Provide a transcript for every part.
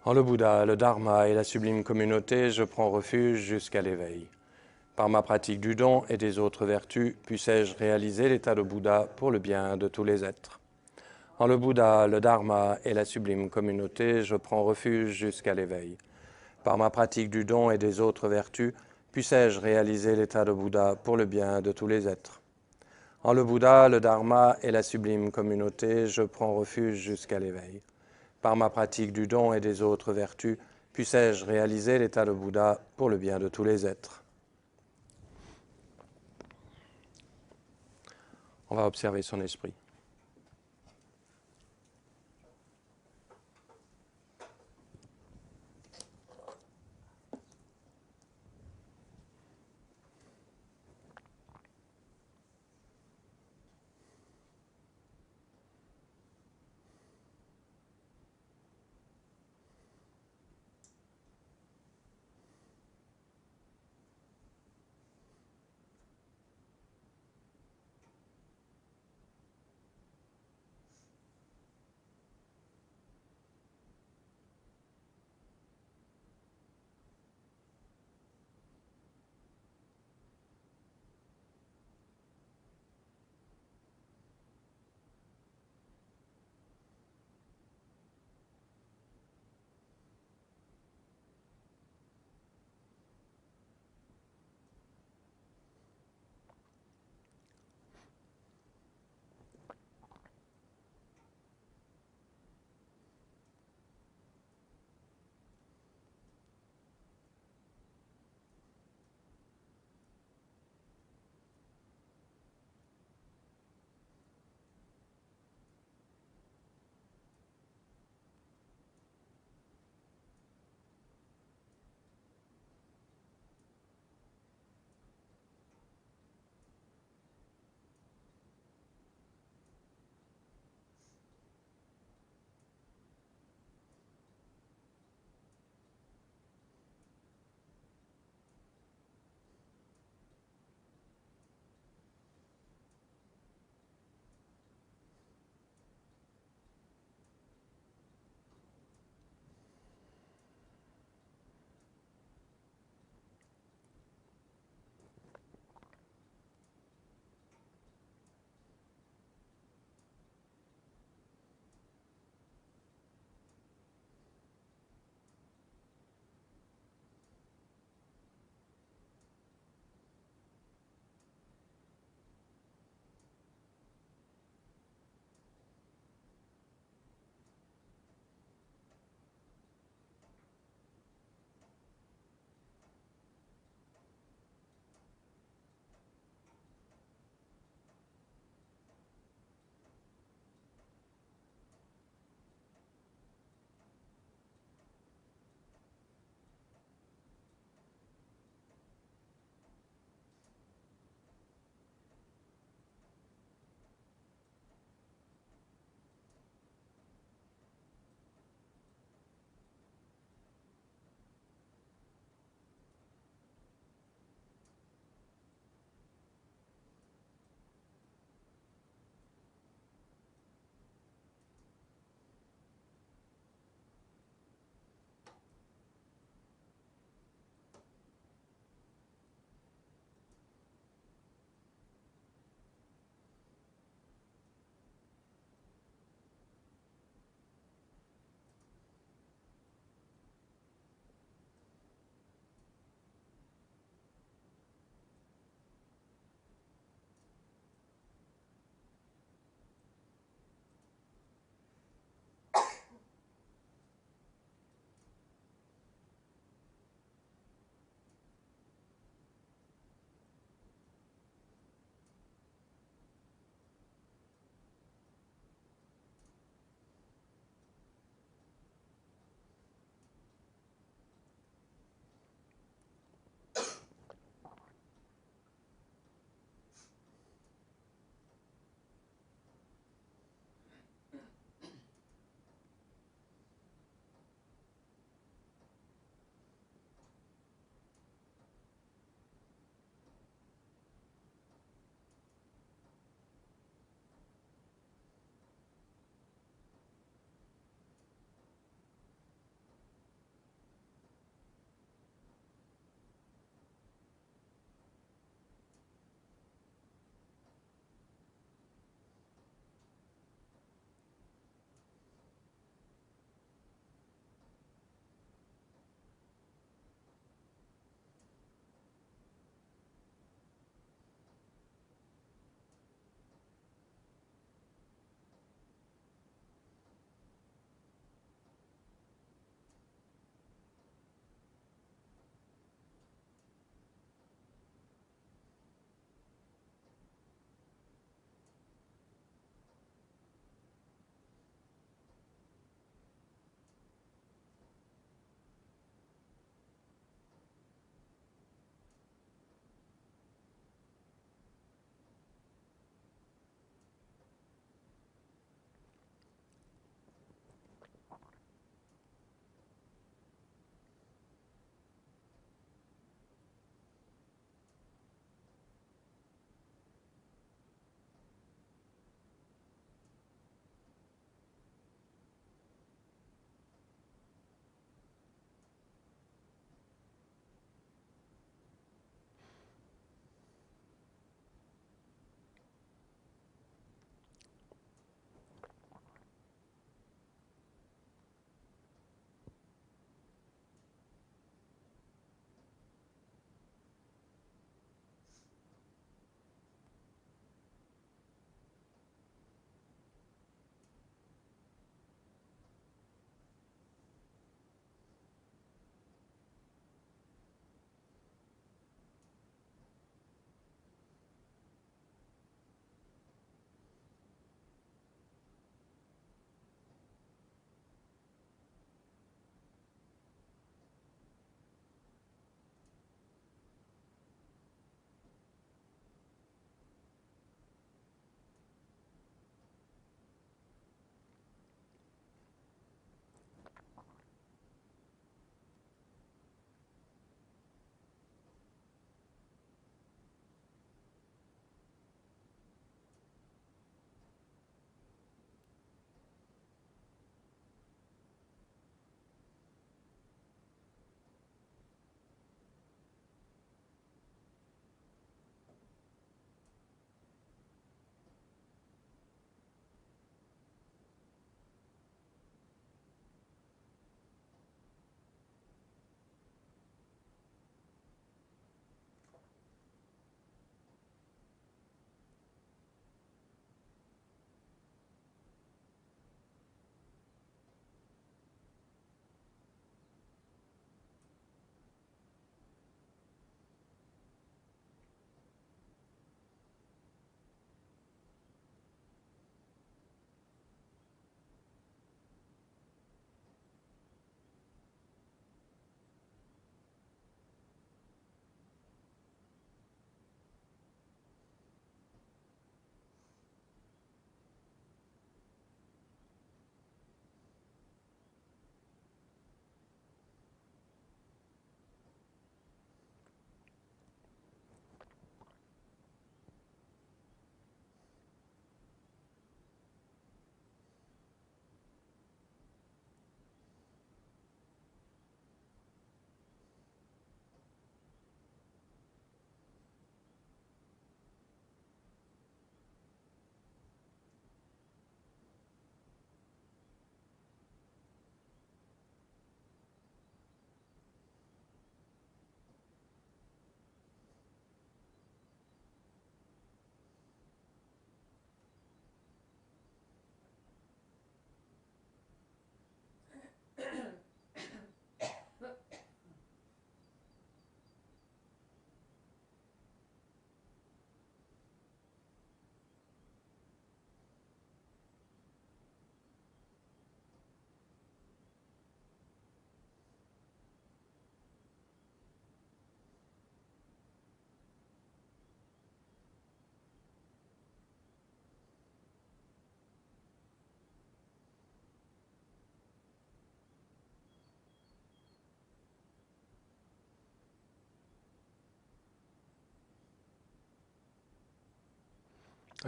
En le Bouddha, le Dharma et la sublime communauté, je prends refuge jusqu'à l'éveil. Par ma pratique du don et des autres vertus, puissé-je réaliser l'état de Bouddha pour le bien de tous les êtres. En le Bouddha, le Dharma et la sublime communauté, je prends refuge jusqu'à l'éveil. Par ma pratique du don et des autres vertus, puissé-je réaliser l'état de Bouddha pour le bien de tous les êtres. En le Bouddha, le Dharma et la sublime communauté, je prends refuge jusqu'à l'éveil. Par ma pratique du don et des autres vertus, puissé-je réaliser l'état de Bouddha pour le bien de tous les êtres. On va observer son esprit.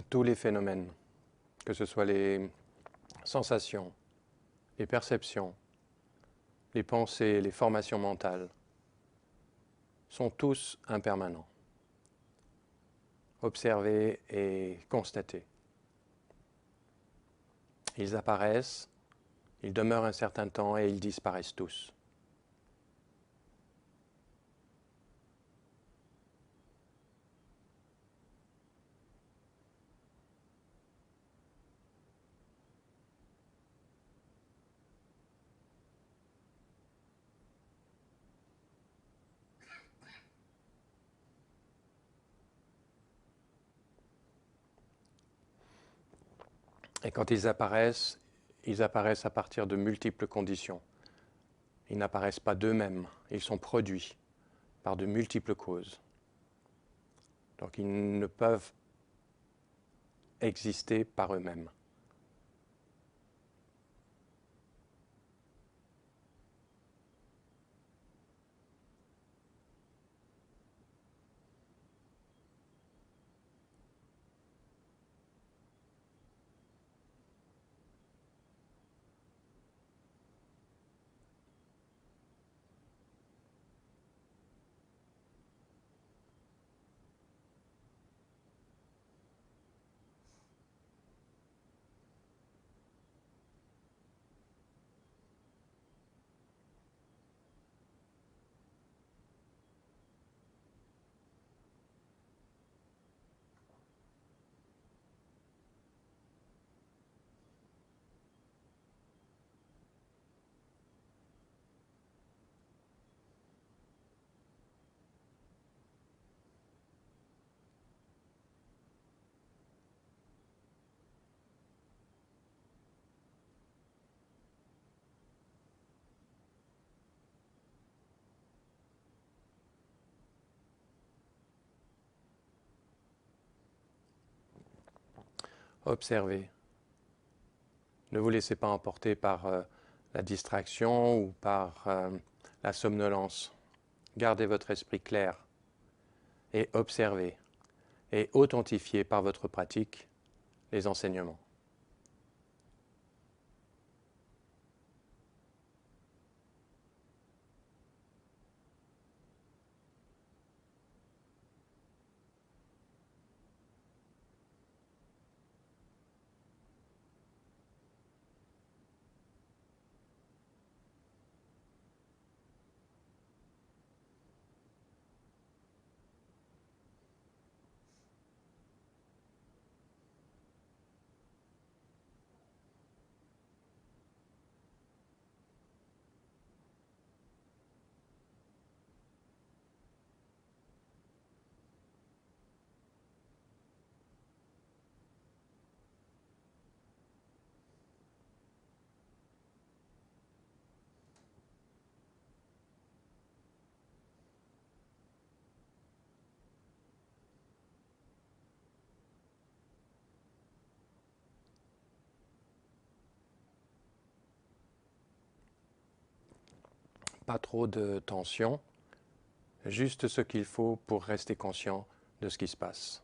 tous les phénomènes, que ce soit les sensations, les perceptions, les pensées, les formations mentales, sont tous impermanents. Observez et constatez. Ils apparaissent, ils demeurent un certain temps et ils disparaissent tous. Et quand ils apparaissent à partir de multiples conditions. Ils n'apparaissent pas d'eux-mêmes, ils sont produits par de multiples causes. Donc ils ne peuvent exister par eux-mêmes. Observez. Ne vous laissez pas emporter par la distraction ou par la somnolence. Gardez votre esprit clair et observez et authentifiez par votre pratique les enseignements. Pas trop de tension, juste ce qu'il faut pour rester conscient de ce qui se passe.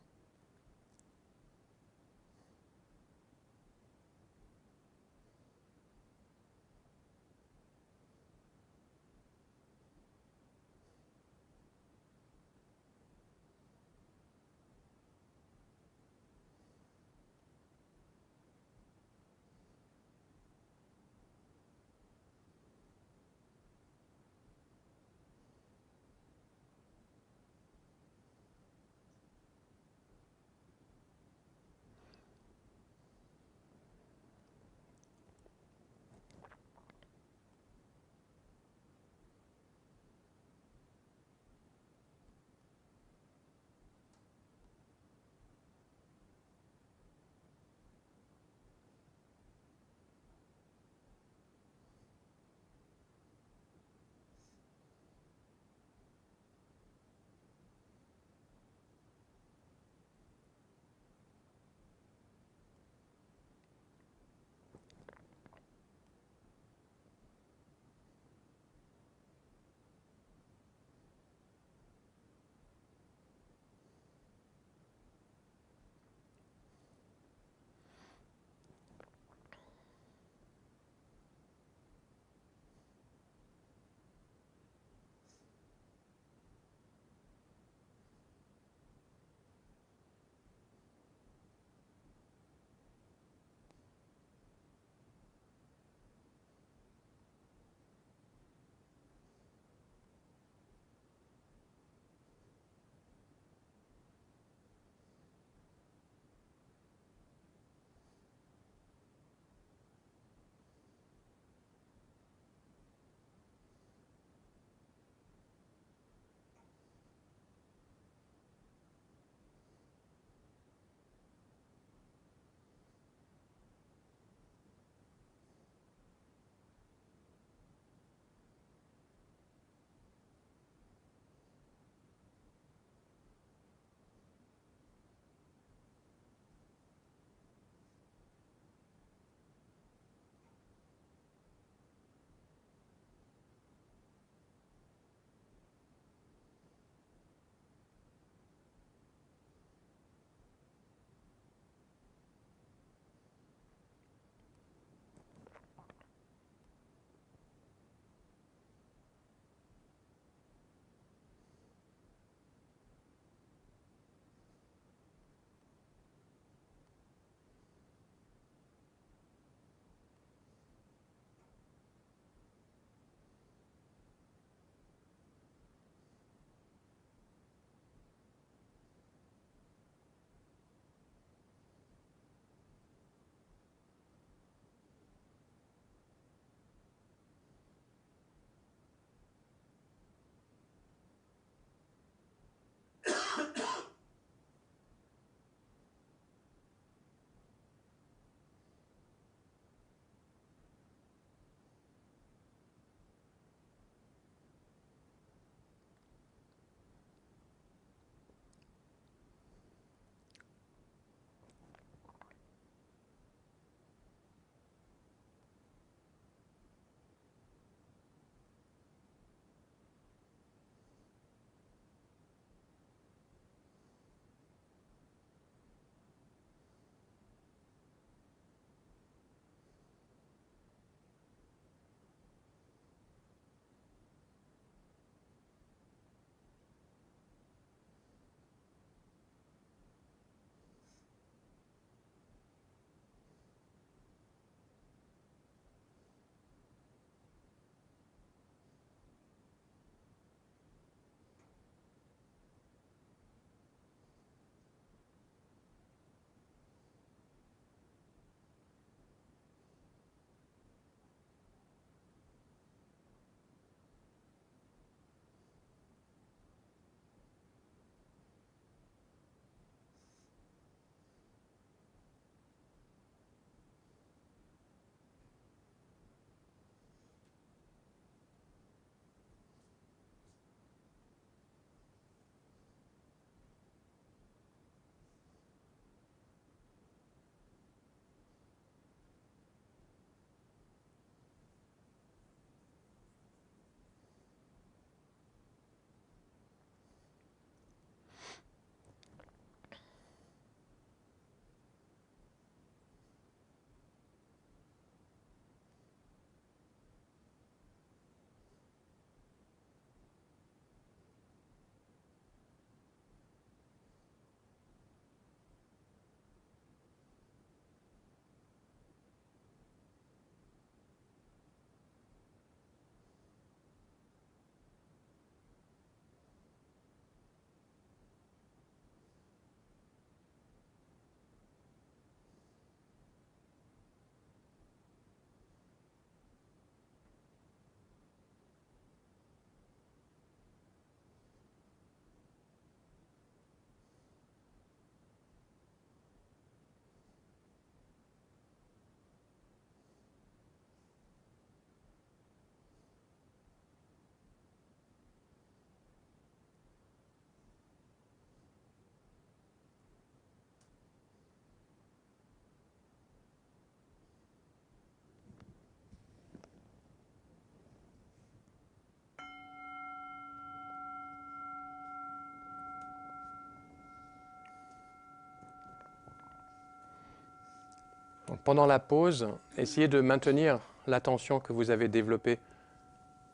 Donc, pendant la pause, essayez de maintenir l'attention que vous avez développée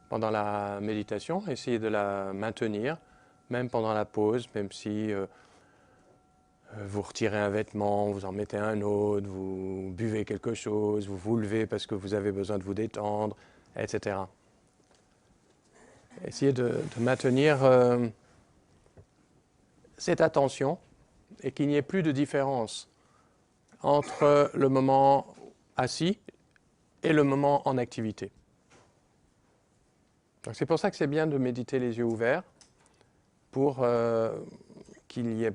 pendant la méditation. Essayez de la maintenir, même pendant la pause, même si vous retirez un vêtement, vous en mettez un autre, vous buvez quelque chose, vous vous levez parce que vous avez besoin de vous détendre, etc. Essayez de maintenir cette attention et qu'il n'y ait plus de différence entre le moment assis et le moment en activité. Donc c'est pour ça que c'est bien de méditer les yeux ouverts, pour qu'il n'y ait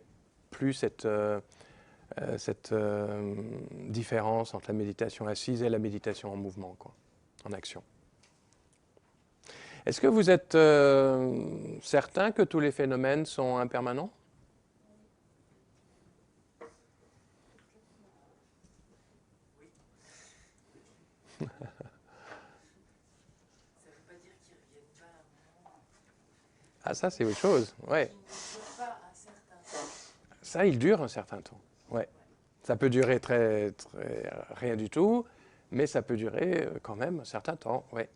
plus cette différence entre la méditation assise et la méditation en mouvement, quoi, en action. Est-ce que vous êtes certain que tous les phénomènes sont impermanents? Ah, ça, c'est autre chose, ouais. Ça, il dure un certain temps, ouais. Ça peut durer très, très, rien du tout, mais ça peut durer quand même un certain temps, ouais.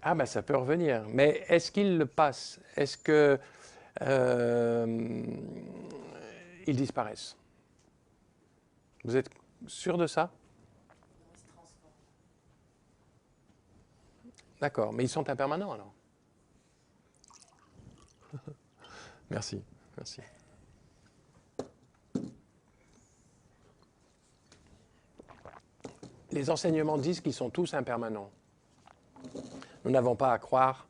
Ah, ben ça peut revenir. Mais est-ce qu'il le passe? Est-ce que ils disparaissent? Vous êtes sûr de ça? D'accord, mais ils sont impermanents alors. Merci, merci. Les enseignements disent qu'ils sont tous impermanents. Nous n'avons pas à croire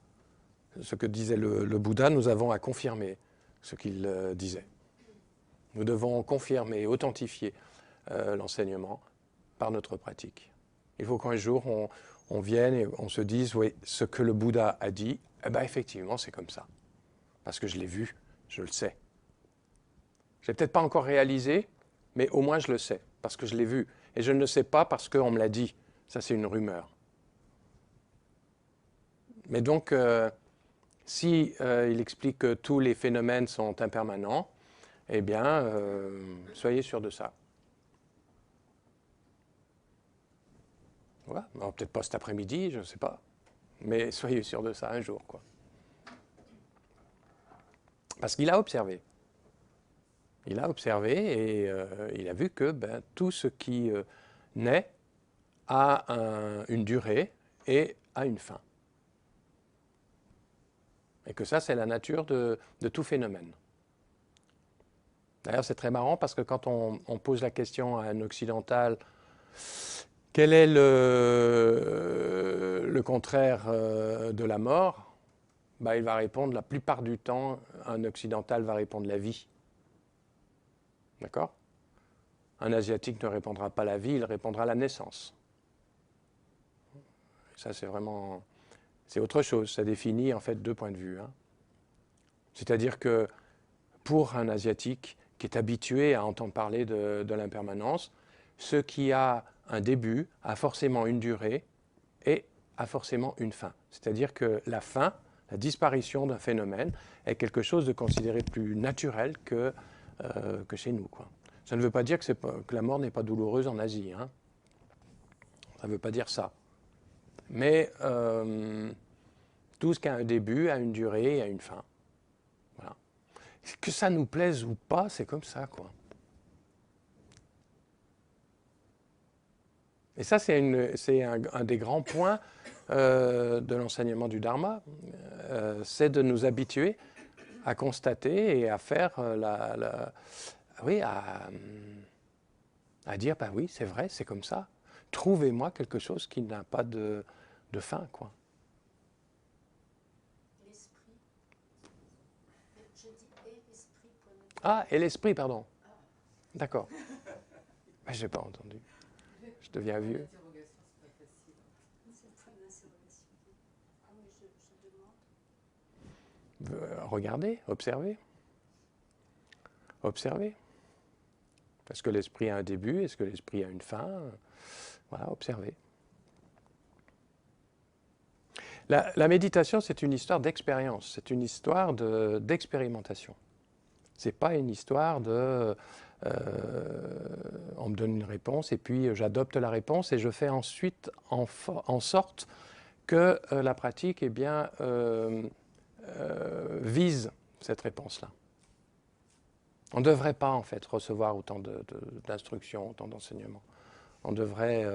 ce que disait le Bouddha, nous avons à confirmer ce qu'il disait. Nous devons confirmer, authentifier l'enseignement par notre pratique. Il faut qu'un jour on vienne et on se dise, oui, ce que le Bouddha a dit, eh ben effectivement c'est comme ça. Parce que je l'ai vu, je le sais. Je ne l'ai peut-être pas encore réalisé, mais au moins je le sais, parce que je l'ai vu. Et je ne le sais pas parce qu'on me l'a dit. Ça, c'est une rumeur. Mais donc, si il explique que tous les phénomènes sont impermanents, eh bien, soyez sûr de ça. Voilà. Peut-être pas cet après-midi, je ne sais pas. Mais soyez sûr de ça un jour, quoi. Parce qu'il a observé. Il a observé et il a vu que tout ce qui naît a une durée et a une fin. Et que ça, c'est la nature de tout phénomène. D'ailleurs, c'est très marrant parce que quand on pose la question à un occidental, quel est le contraire de la mort? Il va répondre, la plupart du temps, un occidental va répondre la vie. D'accord? Un asiatique ne répondra pas la vie, il répondra la naissance. Ça, c'est vraiment... C'est autre chose, ça définit en fait deux points de vue. Hein. C'est-à-dire que pour un asiatique qui est habitué à entendre parler de l'impermanence, ce qui a un début a forcément une durée et a forcément une fin. C'est-à-dire que la fin, la disparition d'un phénomène est quelque chose de considéré plus naturel que chez nous, quoi. Ça ne veut pas dire que la mort n'est pas douloureuse en Asie. Hein. Ça ne veut pas dire ça. Mais tout ce qui a un début a une durée et a une fin. Voilà. Que ça nous plaise ou pas, c'est comme ça, quoi. Et ça, c'est un des grands points de l'enseignement du Dharma, c'est de nous habituer à constater et à faire oui, à dire, oui, c'est vrai, c'est comme ça. Trouvez-moi quelque chose qui n'a pas de fin, quoi. L'esprit. Je dis et l'esprit. Ah, et l'esprit, pardon. D'accord. Je n'ai pas entendu. Je deviens vieux. Regardez, observez. Observez. Est-ce que l'esprit a un début? Est-ce que l'esprit a une fin? Voilà, observez. La méditation, c'est une histoire d'expérience, c'est une histoire d'expérimentation. Ce n'est pas une histoire on me donne une réponse et puis j'adopte la réponse et je fais ensuite en sorte que la pratique vise cette réponse-là. On ne devrait pas en fait recevoir autant d'instructions, autant d'enseignements. On devrait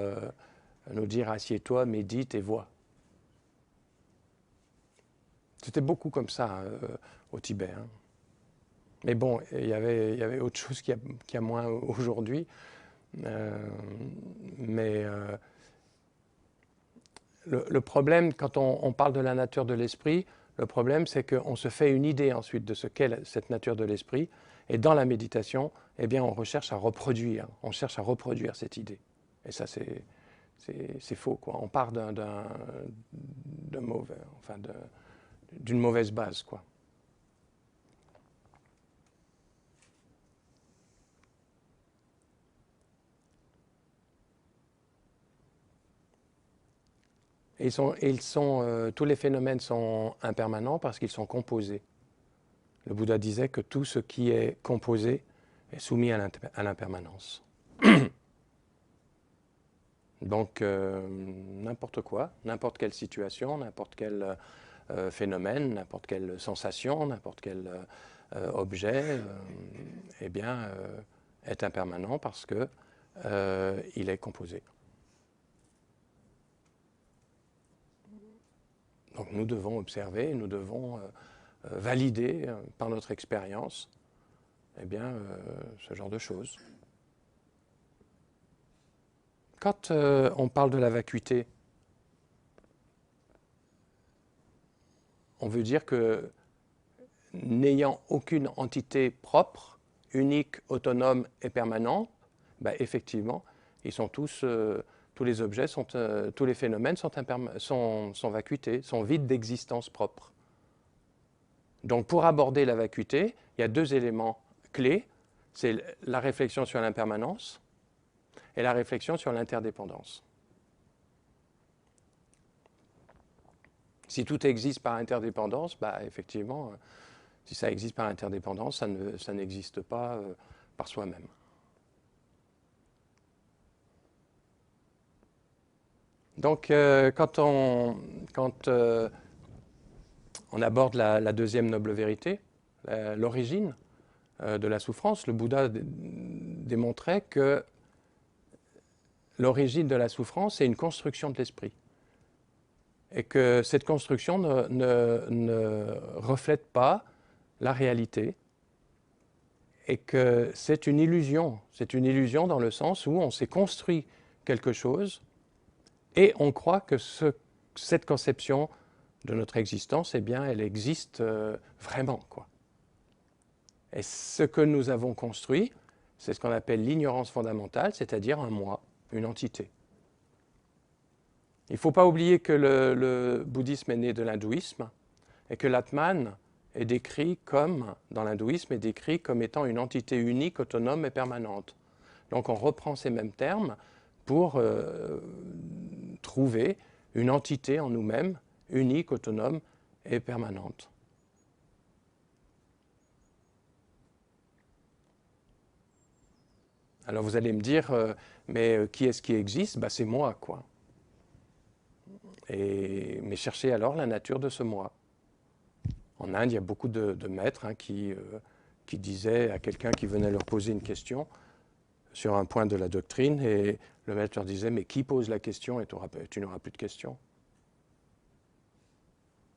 nous dire assieds-toi, médite et vois. C'était beaucoup comme ça au Tibet. Hein. Mais bon, il y avait autre chose qu'il y a moins aujourd'hui. Le problème, quand on parle de la nature de l'esprit, le problème, c'est qu'on se fait une idée ensuite de ce qu'est cette nature de l'esprit. Et dans la méditation, eh bien, on cherche à reproduire cette idée. Et ça, c'est faux, quoi. On part d'une mauvaise base, quoi. Tous les phénomènes sont impermanents parce qu'ils sont composés. Le Bouddha disait que tout ce qui est composé est soumis à l'impermanence. Donc, n'importe quoi, n'importe quelle situation, n'importe quel phénomène, n'importe quelle sensation, n'importe quel objet, est impermanent parce que il est composé. Donc nous devons observer, nous devons valider par notre expérience ce genre de choses. Quand on parle de la vacuité, on veut dire que n'ayant aucune entité propre, unique, autonome et permanente, effectivement, ils sont tous les objets, tous les phénomènes sont vacuités, sont vides d'existence propre. Donc pour aborder la vacuité, il y a deux éléments clés, c'est la réflexion sur l'impermanence et la réflexion sur l'interdépendance. Si tout existe par interdépendance, effectivement, si ça existe par interdépendance, ça n'existe pas par soi-même. Donc, quand on aborde la deuxième noble vérité, l'origine de la souffrance, le Bouddha démontrait que l'origine de la souffrance est une construction de l'esprit. Et que cette construction ne reflète pas la réalité. Et que c'est une illusion. C'est une illusion dans le sens où on s'est construit quelque chose et on croit que cette conception de notre existence, elle existe vraiment, quoi. Et ce que nous avons construit, c'est ce qu'on appelle l'ignorance fondamentale, c'est-à-dire un moi, une entité. Il ne faut pas oublier que le bouddhisme est né de l'hindouisme et que l'Atman est décrit dans l'hindouisme, est décrit comme étant une entité unique, autonome et permanente. Donc on reprend ces mêmes termes pour trouver une entité en nous-mêmes, unique, autonome et permanente. Alors vous allez me dire, mais qui est-ce qui existe ? C'est moi, quoi. Mais cherchez alors la nature de ce moi. En Inde, il y a beaucoup de maîtres qui disaient à quelqu'un qui venait leur poser une question sur un point de la doctrine, et le maître leur disait, mais qui pose la question et tu n'auras plus de questions.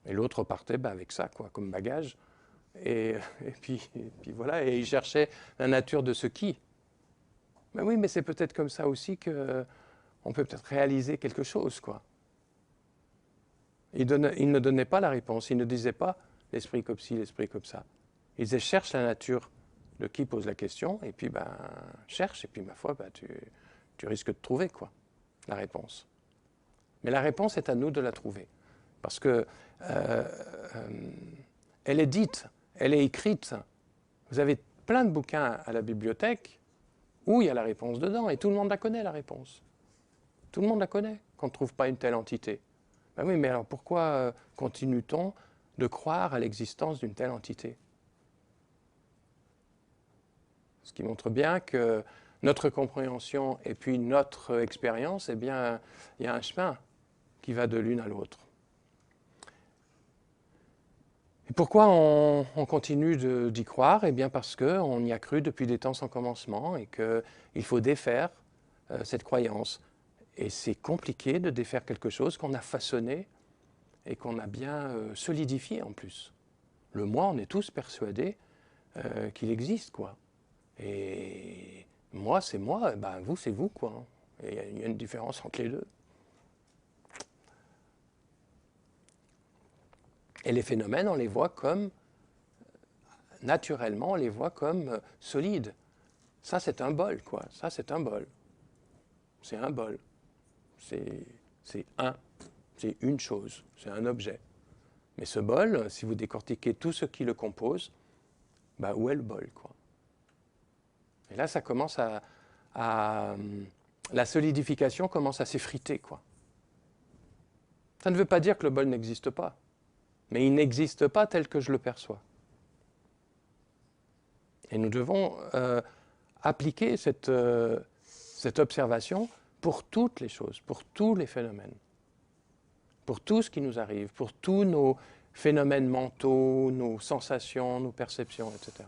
Et l'autre partait avec ça, quoi, comme bagage. Et puis voilà, et il cherchait la nature de ce qui. Mais oui, mais c'est peut-être comme ça aussi qu'on peut peut-être réaliser quelque chose, quoi. Il ne donnait pas la réponse, il ne disait pas l'esprit comme ci, l'esprit comme ça. Il disait cherche la nature de qui pose la question, et puis cherche, et puis ma foi, tu risques de trouver, quoi, la réponse. Mais la réponse est à nous de la trouver. Parce que elle est dite, elle est écrite. Vous avez plein de bouquins à la bibliothèque où il y a la réponse dedans, et tout le monde la connaît, la réponse. Tout le monde la connaît, qu'on ne trouve pas une telle entité. Ben oui, mais alors pourquoi continue-t-on de croire à l'existence d'une telle entité ? Ce qui montre bien que notre compréhension et puis notre expérience, eh bien, il y a un chemin qui va de l'une à l'autre. Et pourquoi on continue d'y croire? Eh bien parce qu'on y a cru depuis des temps sans commencement et qu'il faut défaire cette croyance. Et c'est compliqué de défaire quelque chose qu'on a façonné et qu'on a bien solidifié en plus. Le moi, on est tous persuadés qu'il existe, quoi. Et moi, c'est moi, ben vous, c'est vous, quoi. Et il y a une différence entre les deux. Et les phénomènes, on les voit comme, naturellement, on les voit comme solides. Ça, c'est un bol, quoi. Ça, c'est un bol. C'est un bol. C'est une chose, c'est un objet. Mais ce bol, si vous décortiquez tout ce qui le compose, bah, où est le bol, quoi? Et là, ça commence la solidification commence à s'effriter, quoi. Ça ne veut pas dire que le bol n'existe pas, mais il n'existe pas tel que je le perçois. Et nous devons appliquer cette observation pour toutes les choses, pour tous les phénomènes, pour tout ce qui nous arrive, pour tous nos phénomènes mentaux, nos sensations, nos perceptions, etc.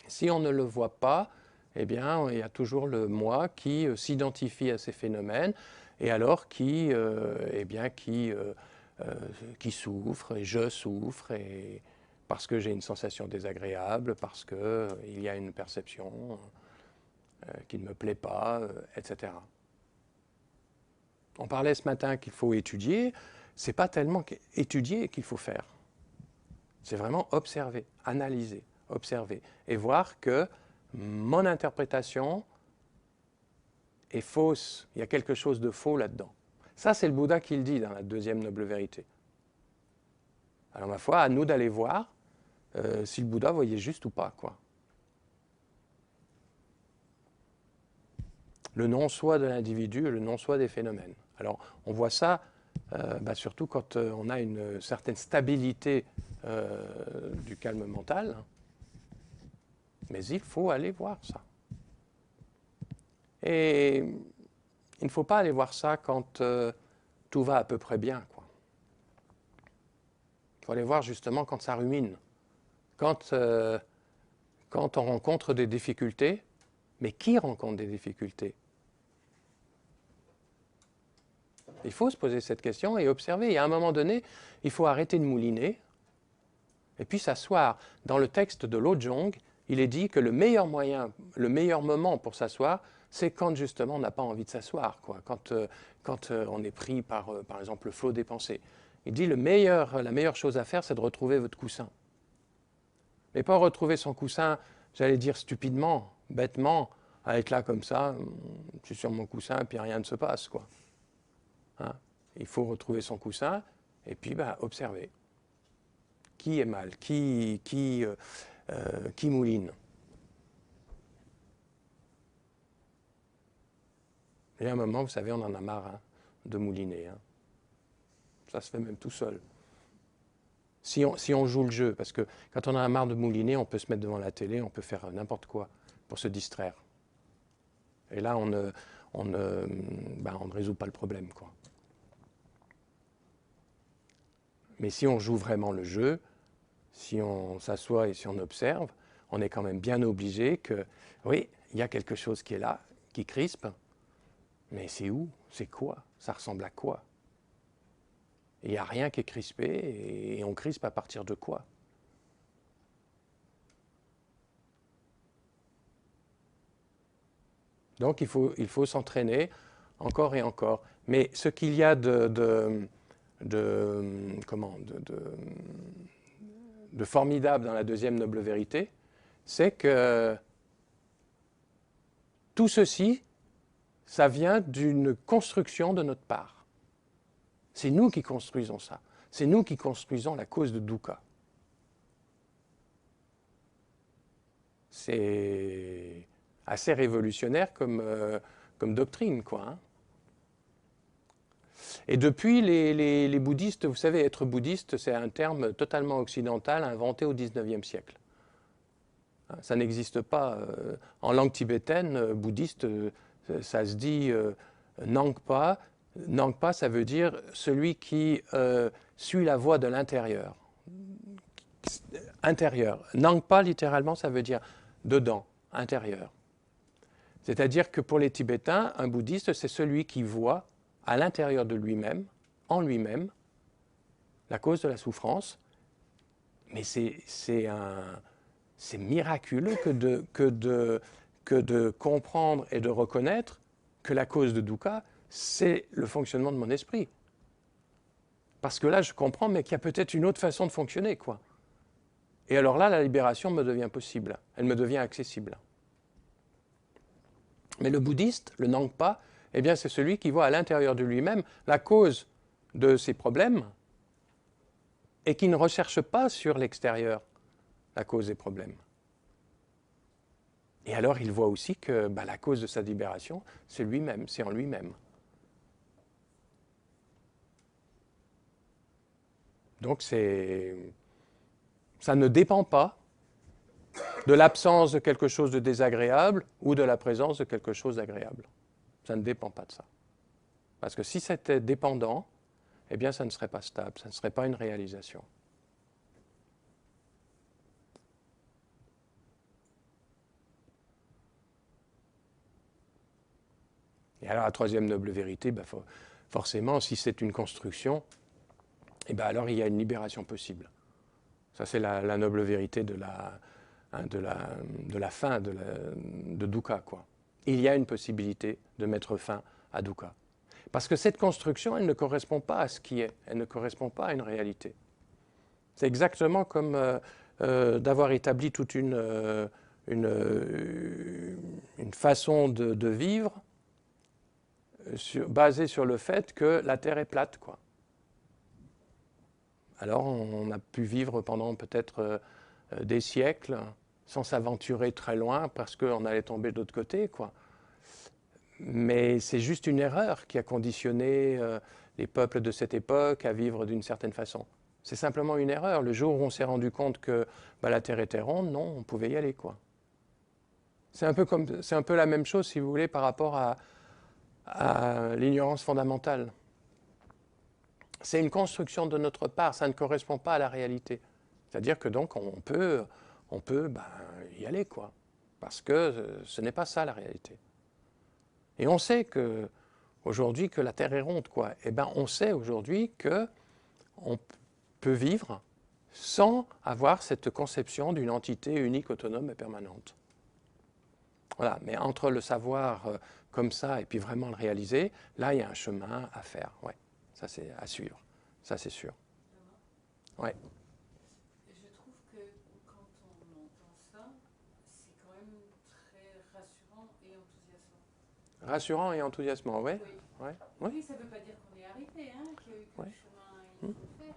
Si on ne le voit pas, eh bien, il y a toujours le moi qui s'identifie à ces phénomènes et alors qui souffre, et je souffre, et parce que j'ai une sensation désagréable, parce qu'il y a une perception qui ne me plaît pas, etc. On parlait ce matin qu'il faut étudier, c'est pas tellement étudier qu'il faut faire. C'est vraiment observer, analyser, observer et voir que mon interprétation est fausse. Il y a quelque chose de faux là-dedans. Ça, c'est le Bouddha qui le dit dans la deuxième noble vérité. Alors, ma foi, à nous d'aller voir si le Bouddha voyait juste ou pas, quoi. Le non-soi de l'individu et le non-soi des phénomènes. Alors, on voit ça surtout quand on a une certaine stabilité du calme mental. Mais il faut aller voir ça. Et il ne faut pas aller voir ça quand tout va à peu près bien, quoi. Il faut aller voir justement quand ça rumine. Quand on rencontre des difficultés, mais qui rencontre des difficultés? Il faut se poser cette question et observer. Et à un moment donné, il faut arrêter de mouliner et puis s'asseoir. Dans le texte de Lojong, il est dit que le meilleur moment pour s'asseoir, c'est quand justement on n'a pas envie de s'asseoir, quoi. Quand on est pris par exemple, le flot des pensées. Il dit la meilleure chose à faire, c'est de retrouver votre coussin. Mais pas retrouver son coussin, j'allais dire stupidement, bêtement, à être là comme ça, je suis sur mon coussin et puis rien ne se passe, quoi. Hein? Il faut retrouver son coussin et puis observer. Qui est mal? Qui mouline? Et à un moment, vous savez, on en a marre de mouliner. Hein. Ça se fait même tout seul. Si on joue le jeu, parce que quand on en a marre de mouliner, on peut se mettre devant la télé, on peut faire n'importe quoi pour se distraire. Et là, on ne résout pas le problème, quoi. Mais si on joue vraiment le jeu, si on s'assoit et si on observe, on est quand même bien obligé que, oui, il y a quelque chose qui est là, qui crispe, mais c'est où? C'est quoi? Ça ressemble à quoi? Il n'y a rien qui est crispé et on crispe à partir de quoi? Donc il faut s'entraîner encore et encore. Mais ce qu'il y a de formidable dans la deuxième noble vérité, c'est que tout ceci, ça vient d'une construction de notre part. C'est nous qui construisons ça. C'est nous qui construisons la cause de dukkha. C'est assez révolutionnaire comme doctrine, quoi. Hein. Et depuis, les bouddhistes, vous savez, être bouddhiste, c'est un terme totalement occidental inventé au XIXe siècle. Ça n'existe pas. En langue tibétaine, bouddhiste, ça se dit Nangpa. Nangpa, ça veut dire celui qui suit la voie de l'intérieur. Intérieur. Nangpa, littéralement, ça veut dire dedans, intérieur. C'est-à-dire que pour les Tibétains, un bouddhiste, c'est celui qui voit à l'intérieur de lui-même, en lui-même, la cause de la souffrance. Mais c'est miraculeux que de comprendre et de reconnaître que la cause de dukkha, c'est le fonctionnement de mon esprit. Parce que là, je comprends, mais qu'il y a peut-être une autre façon de fonctionner, quoi. Et alors là, la libération me devient possible, elle me devient accessible. Mais le bouddhiste, le Nangpa, eh bien, c'est celui qui voit à l'intérieur de lui-même la cause de ses problèmes et qui ne recherche pas sur l'extérieur la cause des problèmes. Et alors, il voit aussi que la cause de sa libération, c'est lui-même, c'est en lui-même. Donc, ça ne dépend pas de l'absence de quelque chose de désagréable ou de la présence de quelque chose d'agréable. Ça ne dépend pas de ça. Parce que si c'était dépendant, eh bien, ça ne serait pas stable, ça ne serait pas une réalisation. Et alors, la troisième noble vérité, forcément, si c'est une construction, alors il y a une libération possible. Ça, c'est la noble vérité de la fin de dukkha, quoi. Il y a une possibilité de mettre fin à dukkha. Parce que cette construction, elle ne correspond pas à ce qui est, elle ne correspond pas à une réalité. C'est exactement comme d'avoir établi toute une façon de vivre basée sur le fait que la Terre est plate, quoi. Alors on a pu vivre pendant peut-être des siècles sans s'aventurer très loin parce qu'on allait tomber de l'autre côté, quoi. Mais c'est juste une erreur qui a conditionné les peuples de cette époque à vivre d'une certaine façon. C'est simplement une erreur. Le jour où on s'est rendu compte que la Terre était ronde, non, on pouvait y aller, quoi. C'est un peu la même chose, si vous voulez, par rapport à l'ignorance fondamentale. C'est une construction de notre part, ça ne correspond pas à la réalité. C'est-à-dire que donc on peut y aller, quoi. Parce que ce n'est pas ça la réalité. Et on sait aujourd'hui que la Terre est ronde, quoi. Et on sait aujourd'hui qu'on peut vivre sans avoir cette conception d'une entité unique, autonome et permanente. Voilà. Mais entre le savoir comme ça et puis vraiment le réaliser, là il y a un chemin à faire. Ouais. Ça, c'est à suivre. Ça, c'est sûr. Ouais. Je trouve que quand on entend ça, c'est quand même très rassurant et enthousiasmant. Rassurant et enthousiasmant, oui. Oui. Ouais. Oui, ça ne veut pas dire qu'on est arrivé, que Ouais. le chemin il faut faire.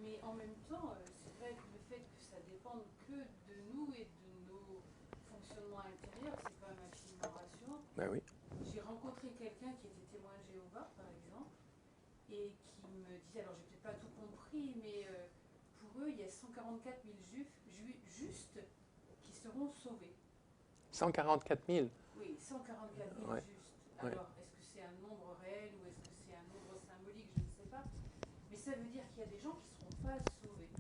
Mais en même temps, c'est vrai que le fait que ça dépende que de nous et de nos fonctionnements intérieurs, c'est quand même infiniment rassurant. Ben oui. J'ai rencontré quelqu'un qui était témoin de Jéhovah, par exemple, et qui me disait, alors j'ai peut-être pas tout compris, mais pour eux, il y a 144 000 juifs justes qui seront sauvés. 144 000. Oui, 144 000 Ouais. justes. Ouais. Alors, est-ce que c'est un nombre réel ou est-ce que c'est un nombre symbolique? Je ne sais pas. Mais ça veut dire qu'il y a des gens qui ne seront pas sauvés.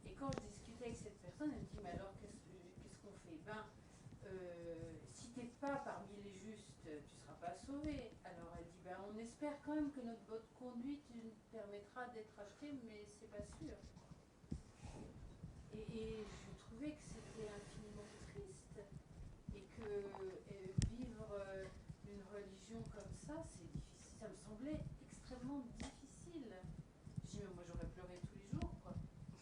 Et quand je discutais avec cette personne, elle me dit, mais alors qu'est-ce qu'on fait? Si tu n'es pas parmi les justes, tu ne seras pas sauvé. Alors elle dit, on espère quand même que notre bonne conduite nous permettra d'être achetés, mais c'est pas sûr. Et je trouvais que c'était infiniment triste et que vivre une religion comme ça, c'est difficile. Ça me semblait extrêmement difficile. Je dis, mais moi j'aurais pleuré tous les jours, quoi.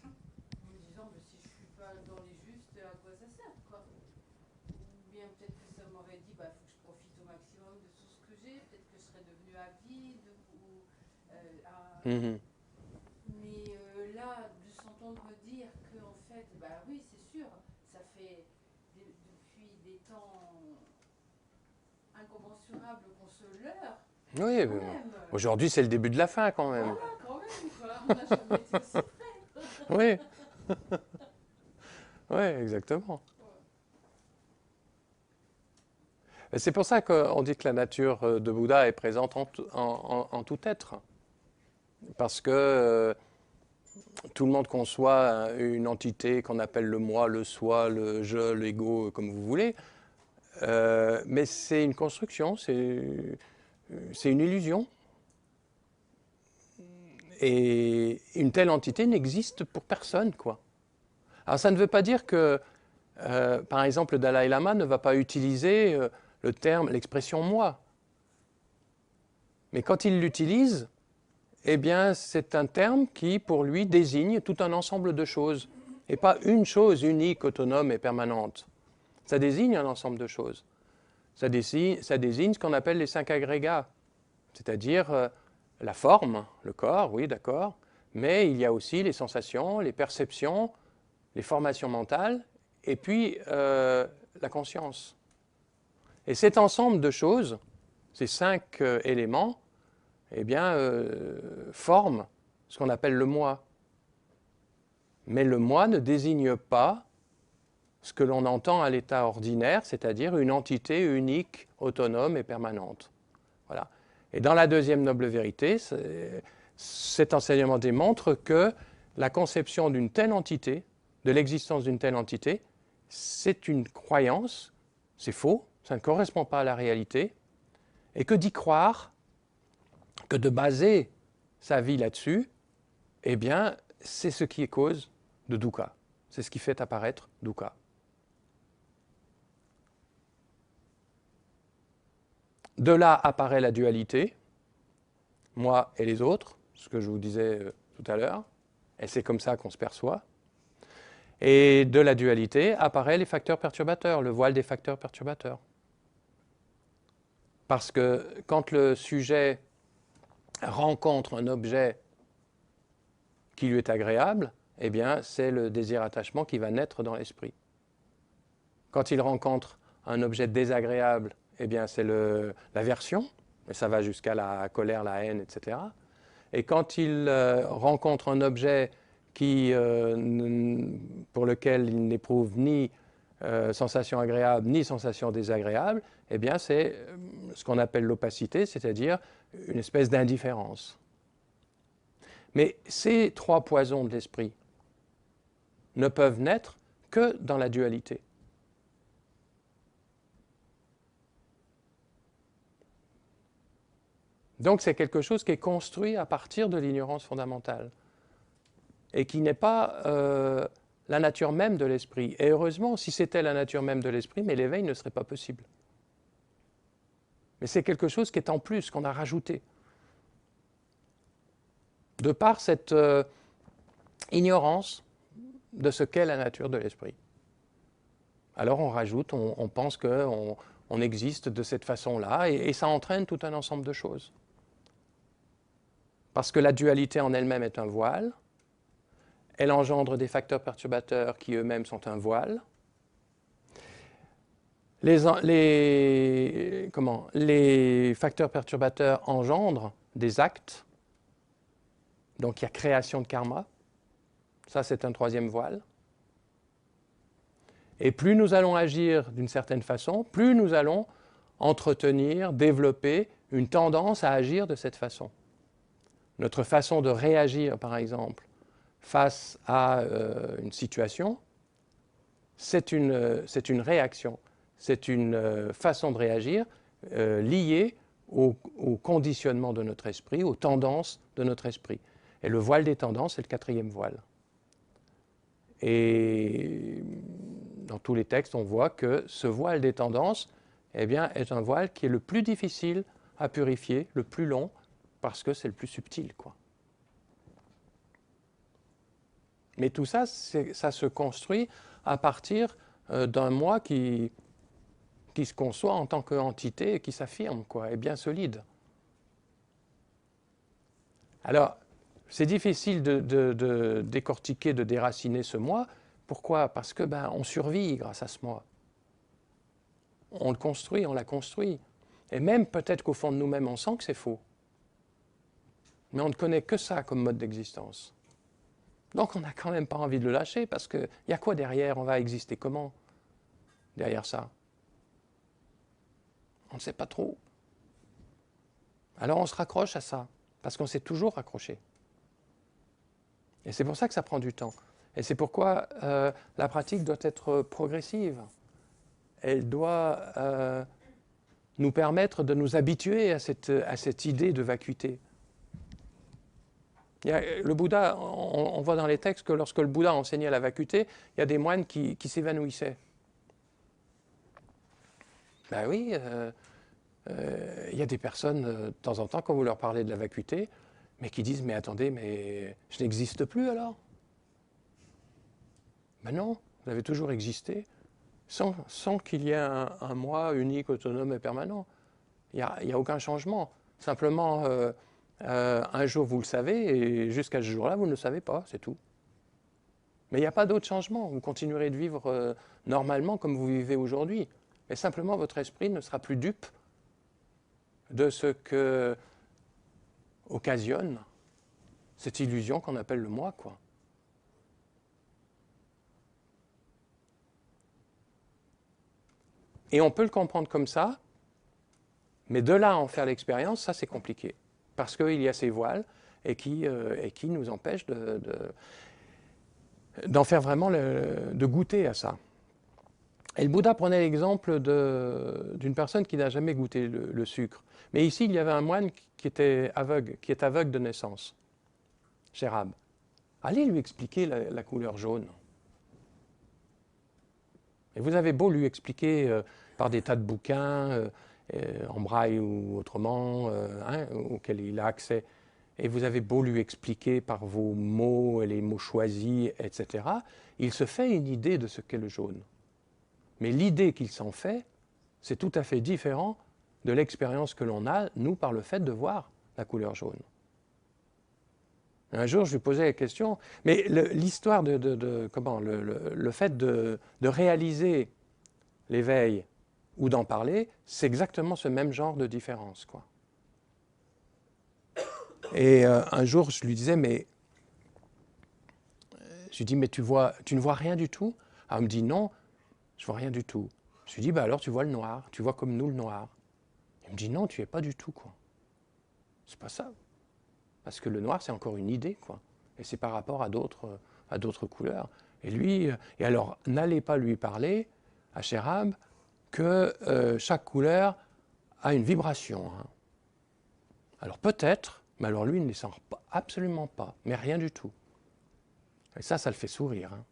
En me disant, si je suis pas dans les justes, à quoi ça sert, quoi. Ou bien peut-être que ça m'aurait dit, faut que je profite au maximum de tout ce que j'ai. Peut-être que je serais devenue avide ou Mais là, de s'entendre dire que en fait, oui, c'est sûr, ça fait depuis des temps incommensurables qu'on se leurre. Oui, aujourd'hui c'est le début de la fin quand même. Voilà, quand même, quoi. On n'a jamais été aussi près. Oui. Oui, exactement. C'est pour ça qu'on dit que la nature de Bouddha est présente en tout être. Parce que tout le monde conçoit une entité qu'on appelle le moi, le soi, le je, l'ego, comme vous voulez. Mais c'est une construction, c'est une illusion. Et une telle entité n'existe pour personne, quoi. Alors ça ne veut pas dire que, par exemple, le Dalai Lama ne va pas utiliser le terme, l'expression moi. Mais quand il l'utilise, eh bien, c'est un terme qui, pour lui, désigne tout un ensemble de choses, et pas une chose unique, autonome et permanente. Ça désigne un ensemble de choses. Ça désigne ce qu'on appelle les 5 agrégats, c'est-à-dire la forme, le corps, oui, d'accord, mais il y a aussi les sensations, les perceptions, les formations mentales, et puis la conscience. Et cet ensemble de choses, ces 5 éléments, eh bien, forment ce qu'on appelle le moi. Mais le moi ne désigne pas ce que l'on entend à l'état ordinaire, c'est-à-dire une entité unique, autonome et permanente. Voilà. Et dans la deuxième noble vérité, cet enseignement démontre que la conception d'une telle entité, de l'existence d'une telle entité, c'est une croyance, c'est faux, ça ne correspond pas à la réalité, et que d'y croire, que de baser sa vie là-dessus, eh bien, c'est ce qui est cause de dukkha. C'est ce qui fait apparaître dukkha. De là apparaît la dualité, moi et les autres, ce que je vous disais tout à l'heure, et c'est comme ça qu'on se perçoit. Et de la dualité apparaissent les facteurs perturbateurs, le voile des facteurs perturbateurs. Parce que quand le sujet rencontre un objet qui lui est agréable, eh bien, c'est le désir-attachement qui va naître dans l'esprit. Quand il rencontre un objet désagréable, eh bien, c'est l'aversion, et ça va jusqu'à la colère, la haine, etc. Et quand il rencontre un objet pour lequel il n'éprouve ni sensation agréable ni sensation désagréable, eh bien, c'est ce qu'on appelle l'opacité, c'est-à-dire une espèce d'indifférence. Mais ces 3 poisons de l'esprit ne peuvent naître que dans la dualité. Donc c'est quelque chose qui est construit à partir de l'ignorance fondamentale et qui n'est pas la nature même de l'esprit. Et heureusement, si c'était la nature même de l'esprit, mais l'éveil ne serait pas possible. Mais c'est quelque chose qui est en plus, qu'on a rajouté. De par cette ignorance de ce qu'est la nature de l'esprit. Alors on rajoute, on pense qu'on existe de cette façon-là, et ça entraîne tout un ensemble de choses. Parce que la dualité en elle-même est un voile, elle engendre des facteurs perturbateurs qui eux-mêmes sont un voile. Les facteurs perturbateurs engendrent des actes, donc il y a création de karma, ça c'est un 3e voile. Et plus nous allons agir d'une certaine façon, plus nous allons entretenir, développer une tendance à agir de cette façon. Notre façon de réagir, par exemple, face à une situation, c'est une réaction, c'est une façon de réagir liée au conditionnement de notre esprit, aux tendances de notre esprit. Et le voile des tendances, c'est le 4e voile. Et dans tous les textes, on voit que ce voile des tendances, eh bien, est un voile qui est le plus difficile à purifier, le plus long, parce que c'est le plus subtil, quoi. Mais tout ça, ça se construit à partir d'un moi qui se conçoit en tant qu'entité et qui s'affirme, quoi, est bien solide. Alors, c'est difficile de décortiquer, de déraciner ce moi. Pourquoi? Parce que on survit grâce à ce moi. On le construit, on l'a construit. Et même peut-être qu'au fond de nous-mêmes, on sent que c'est faux. Mais on ne connaît que ça comme mode d'existence. Donc on n'a quand même pas envie de le lâcher, parce qu'il y a quoi derrière? On va exister comment derrière ça? On ne sait pas trop. Alors on se raccroche à ça, parce qu'on s'est toujours raccroché. Et c'est pour ça que ça prend du temps. Et c'est pourquoi la pratique doit être progressive. Elle doit nous permettre de nous habituer à cette idée de vacuité. Le Bouddha, on voit dans les textes que lorsque le Bouddha enseignait la vacuité, il y a des moines qui s'évanouissaient. Ben oui, il y a des personnes, de temps en temps, quand vous leur parlez de la vacuité, mais qui disent, mais attendez, mais je n'existe plus alors? Ben non, vous avez toujours existé, sans qu'il y ait un moi unique, autonome et permanent. Il n'y a aucun changement. Simplement, un jour vous le savez, et jusqu'à ce jour-là, vous ne le savez pas, c'est tout. Mais il n'y a pas d'autre changement. Vous continuerez de vivre normalement comme vous vivez aujourd'hui. Mais simplement, votre esprit ne sera plus dupe de ce que occasionne cette illusion qu'on appelle le moi, quoi. Et on peut le comprendre comme ça, mais de là à en faire l'expérience, ça c'est compliqué. Parce qu'il y a ces voiles et qui nous empêchent d'en faire vraiment, de goûter à ça. Et le Bouddha prenait l'exemple d'une personne qui n'a jamais goûté le sucre. Mais ici, il y avait un moine qui est aveugle de naissance, Sherab. Allez lui expliquer la couleur jaune. Et vous avez beau lui expliquer par des tas de bouquins, en braille ou autrement, auxquels il a accès, et vous avez beau lui expliquer par vos mots, et les mots choisis, etc., il se fait une idée de ce qu'est le jaune. Mais l'idée qu'il s'en fait, c'est tout à fait différent de l'expérience que l'on a, nous, par le fait de voir la couleur jaune. Un jour, je lui posais la question, mais l'histoire le fait de réaliser l'éveil ou d'en parler, c'est exactement ce même genre de différence, quoi. Et un jour, je lui disais, mais je lui dis, mais tu ne vois rien du tout? Alors, elle me dit, non, je vois rien du tout. Je lui dis, bah alors tu vois le noir, tu vois comme nous le noir. Il me dit, non, tu es pas du tout, quoi. C'est pas ça. Parce que le noir, c'est encore une idée, quoi. Et c'est par rapport à d'autres couleurs. Et alors, n'allez pas lui parler, à Sherab, que chaque couleur a une vibration. Hein. Alors peut-être, mais alors lui, il ne les sent absolument pas, mais rien du tout. Et ça le fait sourire. Hein.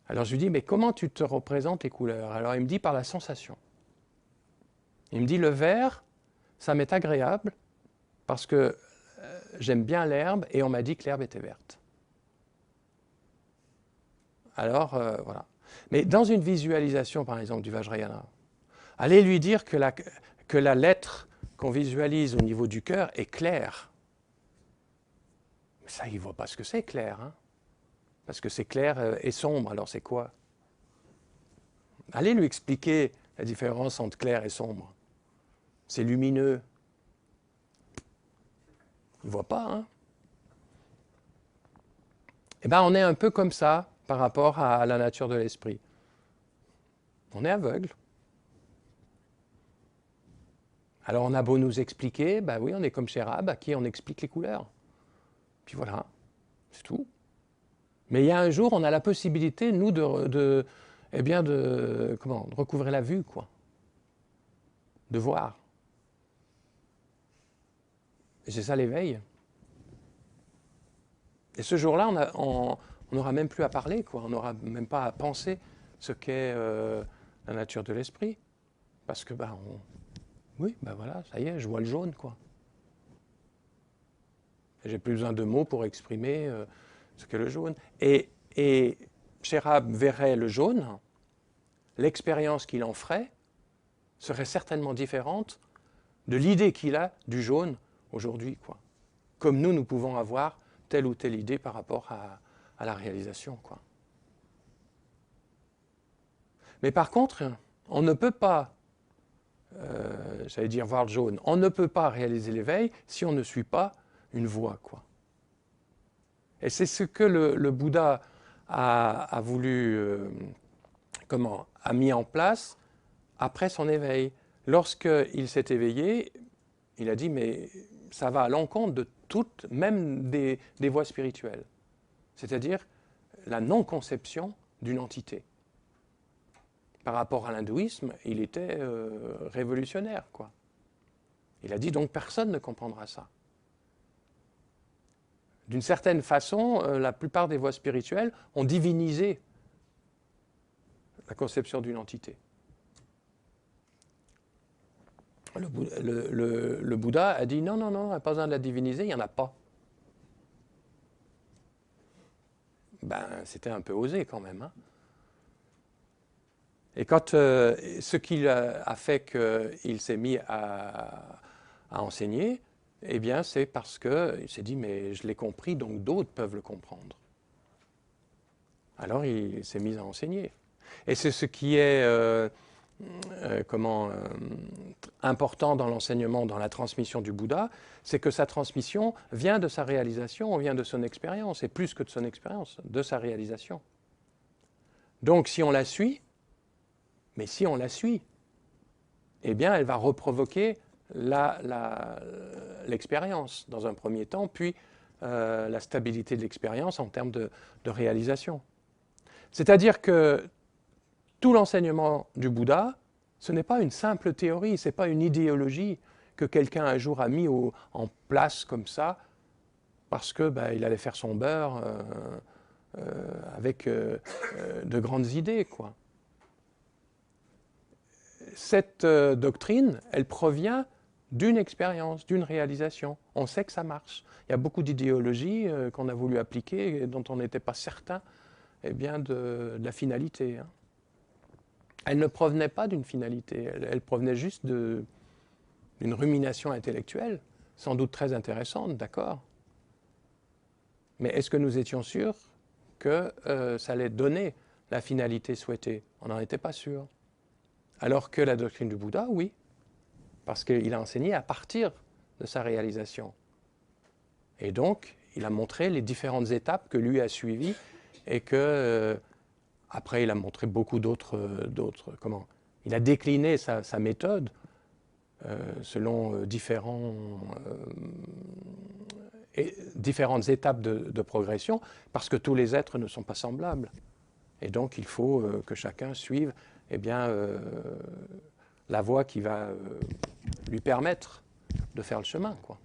Alors je lui dis, mais comment tu te représentes les couleurs? Alors il me dit, par la sensation. Il me dit, le vert, ça m'est agréable, parce que j'aime bien l'herbe, et on m'a dit que l'herbe était verte. Alors, voilà. Mais dans une visualisation, par exemple, du Vajrayana, allez lui dire que la lettre qu'on visualise au niveau du cœur est claire. Mais ça, il ne voit pas ce que c'est clair. Hein, parce que c'est clair et sombre, alors c'est quoi? Allez lui expliquer la différence entre clair et sombre. C'est lumineux. Il ne voit pas. Hein. Eh bien, on est un peu comme ça par rapport à la nature de l'esprit. On est aveugle. Alors on a beau nous expliquer, ben oui, on est comme Sherab, à qui on explique les couleurs. Puis voilà, c'est tout. Mais il y a un jour, on a la possibilité, nous, de recouvrer la vue, quoi. De voir. Et c'est ça l'éveil. Et ce jour-là, on n'aura même plus à parler, quoi. On n'aura même pas à penser ce qu'est la nature de l'esprit. Parce que, oui, ben voilà, ça y est, je vois le jaune, quoi. Et j'ai plus besoin de mots pour exprimer ce qu'est le jaune. Et Sherab verrait le jaune, l'expérience qu'il en ferait serait certainement différente de l'idée qu'il a du jaune aujourd'hui, quoi. Comme nous pouvons avoir telle ou telle idée par rapport à la réalisation, quoi. Mais par contre, on ne peut pas, j'allais dire voir le jaune, on ne peut pas réaliser l'éveil si on ne suit pas une voie, quoi. Et c'est ce que le Bouddha a voulu, a mis en place après son éveil. lorsqu'il s'est éveillé, il a dit, mais ça va à l'encontre de toutes, même des voies spirituelles. C'est-à-dire la non-conception d'une entité. Par rapport à l'hindouisme, il était révolutionnaire, quoi. Il a dit, donc personne ne comprendra ça. D'une certaine façon, la plupart des voies spirituelles ont divinisé la conception d'une entité. Le Bouddha a dit non, non, non, on n'a pas besoin de la diviniser, il n'y en a pas. Ben, c'était un peu osé quand même. Hein. Et quand ce qui a fait qu'il s'est mis à enseigner, eh bien, c'est parce qu'il s'est dit, mais je l'ai compris, donc d'autres peuvent le comprendre. Alors, il s'est mis à enseigner. Et c'est ce qui est important dans l'enseignement, dans la transmission du Bouddha, c'est que sa transmission vient de sa réalisation, vient de son expérience, et plus que de son expérience, de sa réalisation. Donc, si on la suit, mais si on la suit, eh bien, elle va reprovoquer l'expérience dans un premier temps, puis la stabilité de l'expérience en termes de réalisation. C'est-à-dire que tout l'enseignement du Bouddha, ce n'est pas une simple théorie, ce n'est pas une idéologie que quelqu'un un jour a mis en place comme ça, parce que il allait faire son beurre avec de grandes idées, quoi. Cette doctrine, elle provient d'une expérience, d'une réalisation. On sait que ça marche. Il y a beaucoup d'idéologies qu'on a voulu appliquer et dont on n'était pas certain de la finalité. Hein. Elle ne provenait pas d'une finalité, elle provenait juste d'une rumination intellectuelle, sans doute très intéressante, d'accord. Mais est-ce que nous étions sûrs que ça allait donner la finalité souhaitée? On n'en était pas sûr. Alors que la doctrine du Bouddha, oui, parce qu'il a enseigné à partir de sa réalisation. Et donc, il a montré les différentes étapes que lui a suivies et que, après, il a montré beaucoup d'autres. Il a décliné sa méthode selon différentes étapes de progression, parce que tous les êtres ne sont pas semblables. Et donc, il faut que chacun suive la voie qui va lui permettre de faire le chemin, quoi.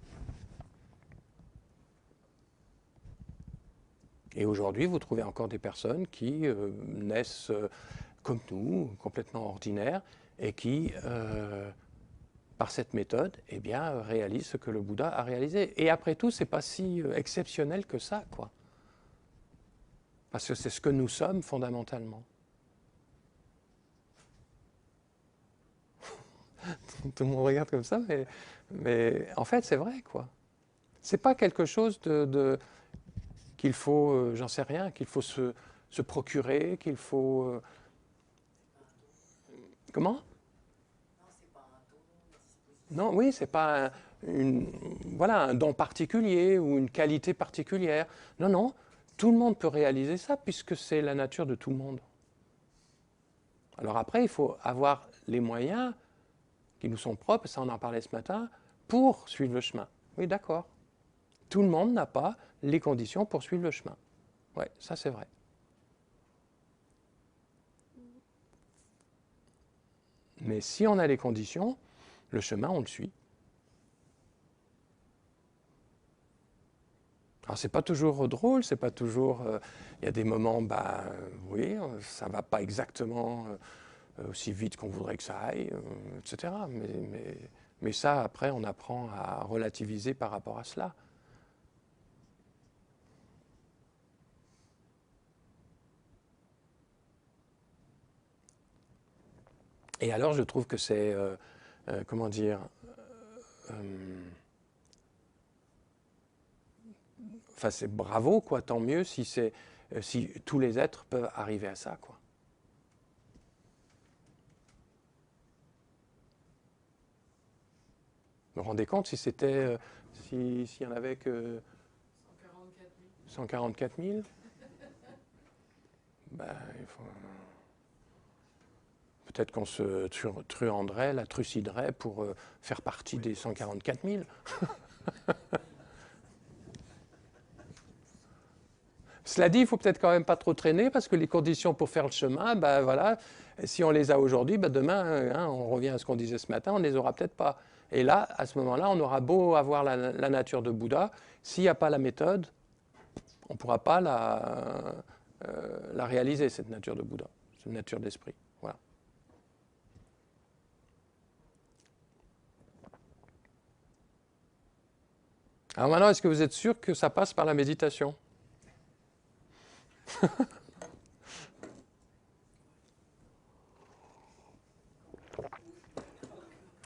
Et aujourd'hui, vous trouvez encore des personnes qui naissent comme nous, complètement ordinaires, et qui, par cette méthode, réalisent ce que le Bouddha a réalisé. Et après tout, ce n'est pas si exceptionnel que ça, quoi. Parce que c'est ce que nous sommes fondamentalement. Tout le monde regarde comme ça, mais en fait, c'est vrai, quoi. C'est pas quelque chose qu'il faut, j'en sais rien, qu'il faut se procurer, qu'il faut... Comment? Non, oui, c'est pas un don particulier ou une qualité particulière. Non, non, tout le monde peut réaliser ça puisque c'est la nature de tout le monde. Alors après, il faut avoir les moyens qui nous sont propres, ça on en parlait ce matin, pour suivre le chemin. Oui, d'accord. Tout le monde n'a pas les conditions pour suivre le chemin. Oui, ça c'est vrai. Mais si on a les conditions, le chemin, on le suit. Alors c'est pas toujours drôle, c'est pas toujours... Il y a des moments, oui, ça va pas exactement aussi vite qu'on voudrait que ça aille, etc. Mais ça, après, on apprend à relativiser par rapport à cela. Et alors, je trouve que c'est, comment dire, enfin, c'est bravo, quoi, tant mieux si tous les êtres peuvent arriver à ça, quoi. Vous vous rendez compte si c'était, s'il y en avait que 144 000, il faut... Peut-être qu'on se truanderait, la truciderait pour faire partie des 144 000. Cela dit, il ne faut peut-être quand même pas trop traîner parce que les conditions pour faire le chemin, ben voilà, si on les a aujourd'hui, ben demain, hein, on revient à ce qu'on disait ce matin, on ne les aura peut-être pas. Et là, à ce moment-là, on aura beau avoir la nature de Bouddha, s'il n'y a pas la méthode, on ne pourra pas la réaliser, cette nature de Bouddha, cette nature d'esprit. Voilà. Alors maintenant, est-ce que vous êtes sûr que ça passe par la méditation?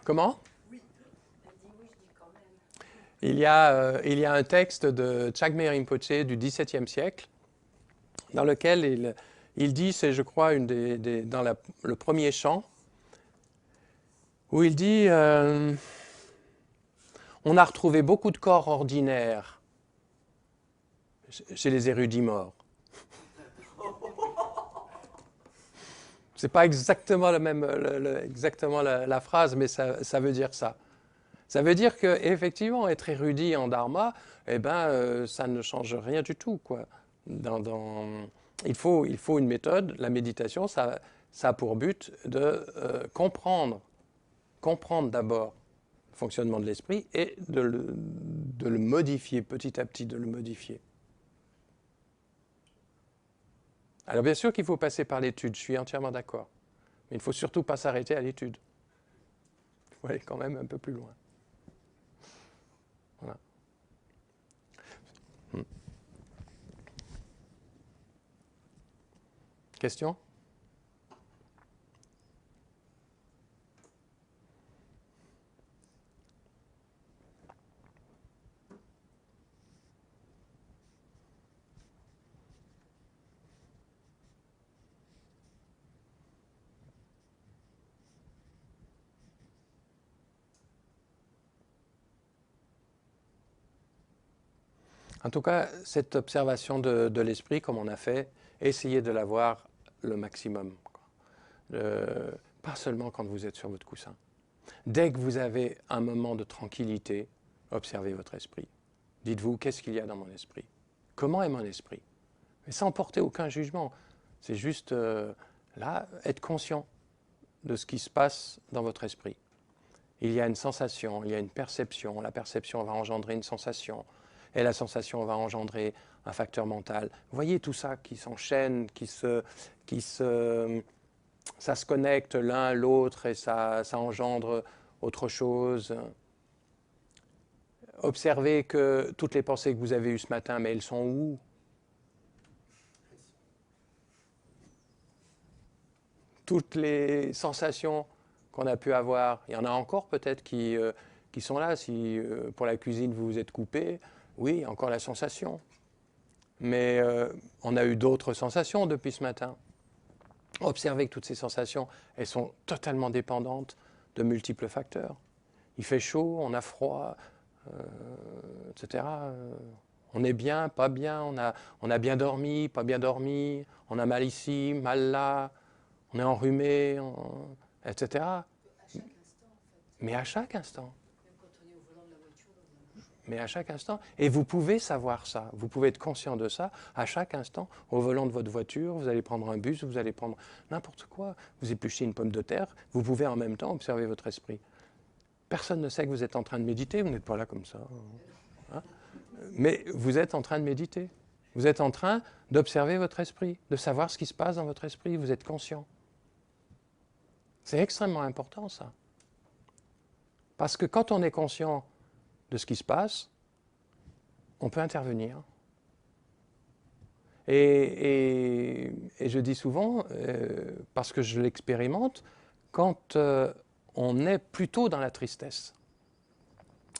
Comment? Il y a un texte de Chagme Rinpoche du XVIIe siècle dans lequel il dit, c'est je crois dans le premier chant, où il dit on a retrouvé beaucoup de corps ordinaires chez les érudits morts. C'est pas exactement exactement la phrase, mais ça veut dire ça. Ça veut dire qu'effectivement, être érudit en dharma, eh ben, ça ne change rien du tout, quoi. Il faut une méthode. La méditation, ça a pour but de comprendre d'abord le fonctionnement de l'esprit et de le modifier petit à petit, de le modifier. Alors bien sûr qu'il faut passer par l'étude, je suis entièrement d'accord. Mais il ne faut surtout pas s'arrêter à l'étude. Il faut aller quand même un peu plus loin. Voilà. Question ? En tout cas, cette observation de l'esprit, comme on a fait, essayez de la voir le maximum. Pas seulement quand vous êtes sur votre coussin. Dès que vous avez un moment de tranquillité, observez votre esprit. Dites-vous, qu'est-ce qu'il y a dans mon esprit? Comment est mon esprit? Mais sans porter aucun jugement. C'est juste, là, être conscient de ce qui se passe dans votre esprit. Il y a une sensation, il y a une perception. La perception va engendrer une sensation. Et la sensation va engendrer un facteur mental. Vous voyez tout ça qui s'enchaîne, ça se connecte l'un à l'autre et ça engendre autre chose. Observez que toutes les pensées que vous avez eues ce matin, mais elles sont où? Toutes les sensations qu'on a pu avoir, il y en a encore peut-être qui sont là. Si pour la cuisine vous vous êtes coupé, oui, encore la sensation. Mais on a eu d'autres sensations depuis ce matin. Observez que toutes ces sensations, elles sont totalement dépendantes de multiples facteurs. Il fait chaud, on a froid, etc. On est bien, pas bien, on a bien dormi, pas bien dormi, on a mal ici, mal là, on est enrhumé, etc. Mais à chaque instant. Mais à chaque instant. Et vous pouvez savoir ça, vous pouvez être conscient de ça à chaque instant. Au volant de votre voiture, vous allez prendre un bus, vous allez prendre n'importe quoi, vous épluchez une pomme de terre, vous pouvez en même temps observer votre esprit. Personne ne sait que vous êtes en train de méditer, vous n'êtes pas là comme ça. Hein? Mais vous êtes en train de méditer. Vous êtes en train d'observer votre esprit, de savoir ce qui se passe dans votre esprit, vous êtes conscient. C'est extrêmement important ça. Parce que quand on est conscient de ce qui se passe, on peut intervenir. Et je dis souvent, parce que je l'expérimente, quand on est plutôt dans la tristesse,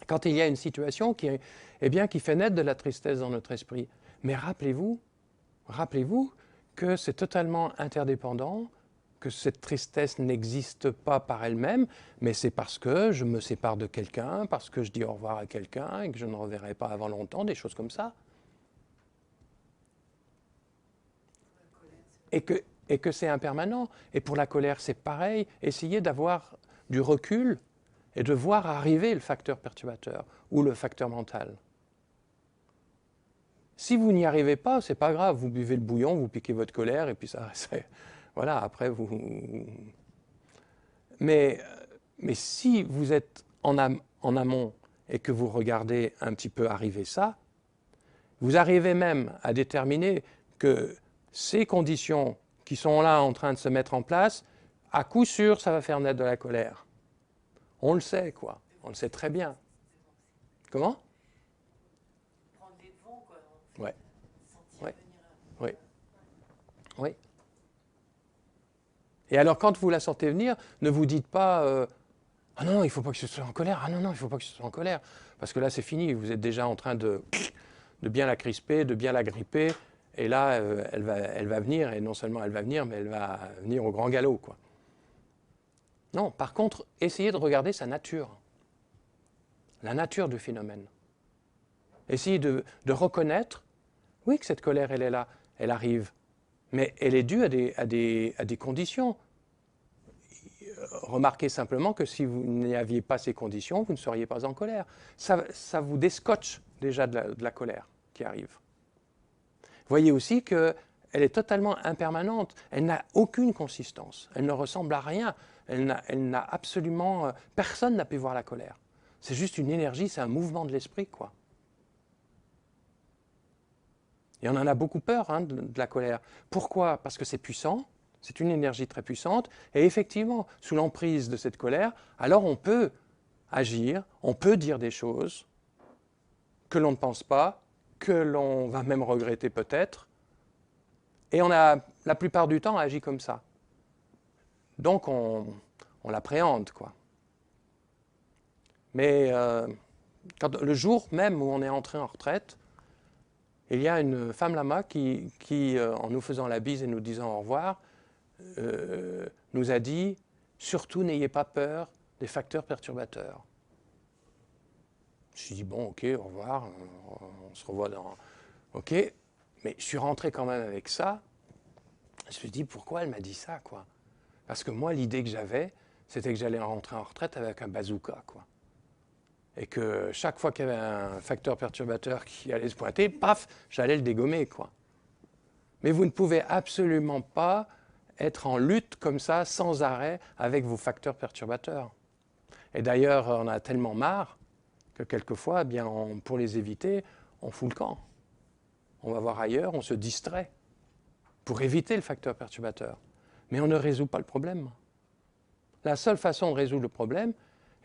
quand il y a une situation qui fait naître de la tristesse dans notre esprit, mais rappelez-vous que c'est totalement interdépendant, que cette tristesse n'existe pas par elle-même, mais c'est parce que je me sépare de quelqu'un, parce que je dis au revoir à quelqu'un et que je ne reverrai pas avant longtemps, des choses comme ça. Et et que c'est impermanent. Et pour la colère, c'est pareil. Essayez d'avoir du recul et de voir arriver le facteur perturbateur ou le facteur mental. Si vous n'y arrivez pas, c'est pas grave. Vous buvez le bouillon, vous piquez votre colère et puis ça, voilà, après vous... Mais si vous êtes en amont et que vous regardez un petit peu arriver ça, vous arrivez même à déterminer que ces conditions qui sont là en train de se mettre en place, à coup sûr, ça va faire naître de la colère. On le sait, quoi. On le sait très bien. Comment? Prendre les devants, quoi. Ouais. Sentir Ouais. venir. Oui. Oui. Et alors, quand vous la sentez venir, ne vous dites pas ah non, il ne faut pas que je sois en colère. Ah non, non, il ne faut pas que je sois en colère. Parce que là, c'est fini. Vous êtes déjà en train de bien la crisper, de bien la gripper. Et là, elle va venir. Et non seulement elle va venir, mais elle va venir au grand galop, quoi. Non, par contre, essayez de regarder sa nature. La nature du phénomène. Essayez de reconnaître, oui, que cette colère, elle est là, elle arrive. Mais elle est due à des conditions. Remarquez simplement que si vous n'aviez pas ces conditions, vous ne seriez pas en colère. Ça vous déscotche déjà de la colère qui arrive. Voyez aussi qu'elle est totalement impermanente. Elle n'a aucune consistance. Elle ne ressemble à rien. Elle n'a absolument... personne n'a pu voir la colère. C'est juste une énergie, c'est un mouvement de l'esprit, quoi. Et on en a beaucoup peur, hein, de la colère. Pourquoi? Parce que c'est puissant. C'est une énergie très puissante. Et effectivement, sous l'emprise de cette colère, alors on peut agir, on peut dire des choses que l'on ne pense pas, que l'on va même regretter peut-être. Et on a, la plupart du temps, agi comme ça. Donc on l'appréhende, quoi. Mais le jour même où on est entré en retraite, il y a une femme là-bas qui, en nous faisant la bise et nous disant au revoir, nous a dit « Surtout n'ayez pas peur des facteurs perturbateurs ». Je me suis dit « Bon, ok, au revoir, on se revoit dans... » Ok, mais je suis rentré quand même avec ça. Je me suis dit « Pourquoi elle m'a dit ça, quoi ?» Parce que moi, l'idée que j'avais, c'était que j'allais rentrer en retraite avec un bazooka, quoi. Et que chaque fois qu'il y avait un facteur perturbateur qui allait se pointer, paf, j'allais le dégommer, quoi. Mais vous ne pouvez absolument pas être en lutte comme ça, sans arrêt, avec vos facteurs perturbateurs. Et d'ailleurs, on a tellement marre que quelquefois, eh bien, pour les éviter, on fout le camp. On va voir ailleurs, on se distrait pour éviter le facteur perturbateur. Mais on ne résout pas le problème. La seule façon de résoudre le problème,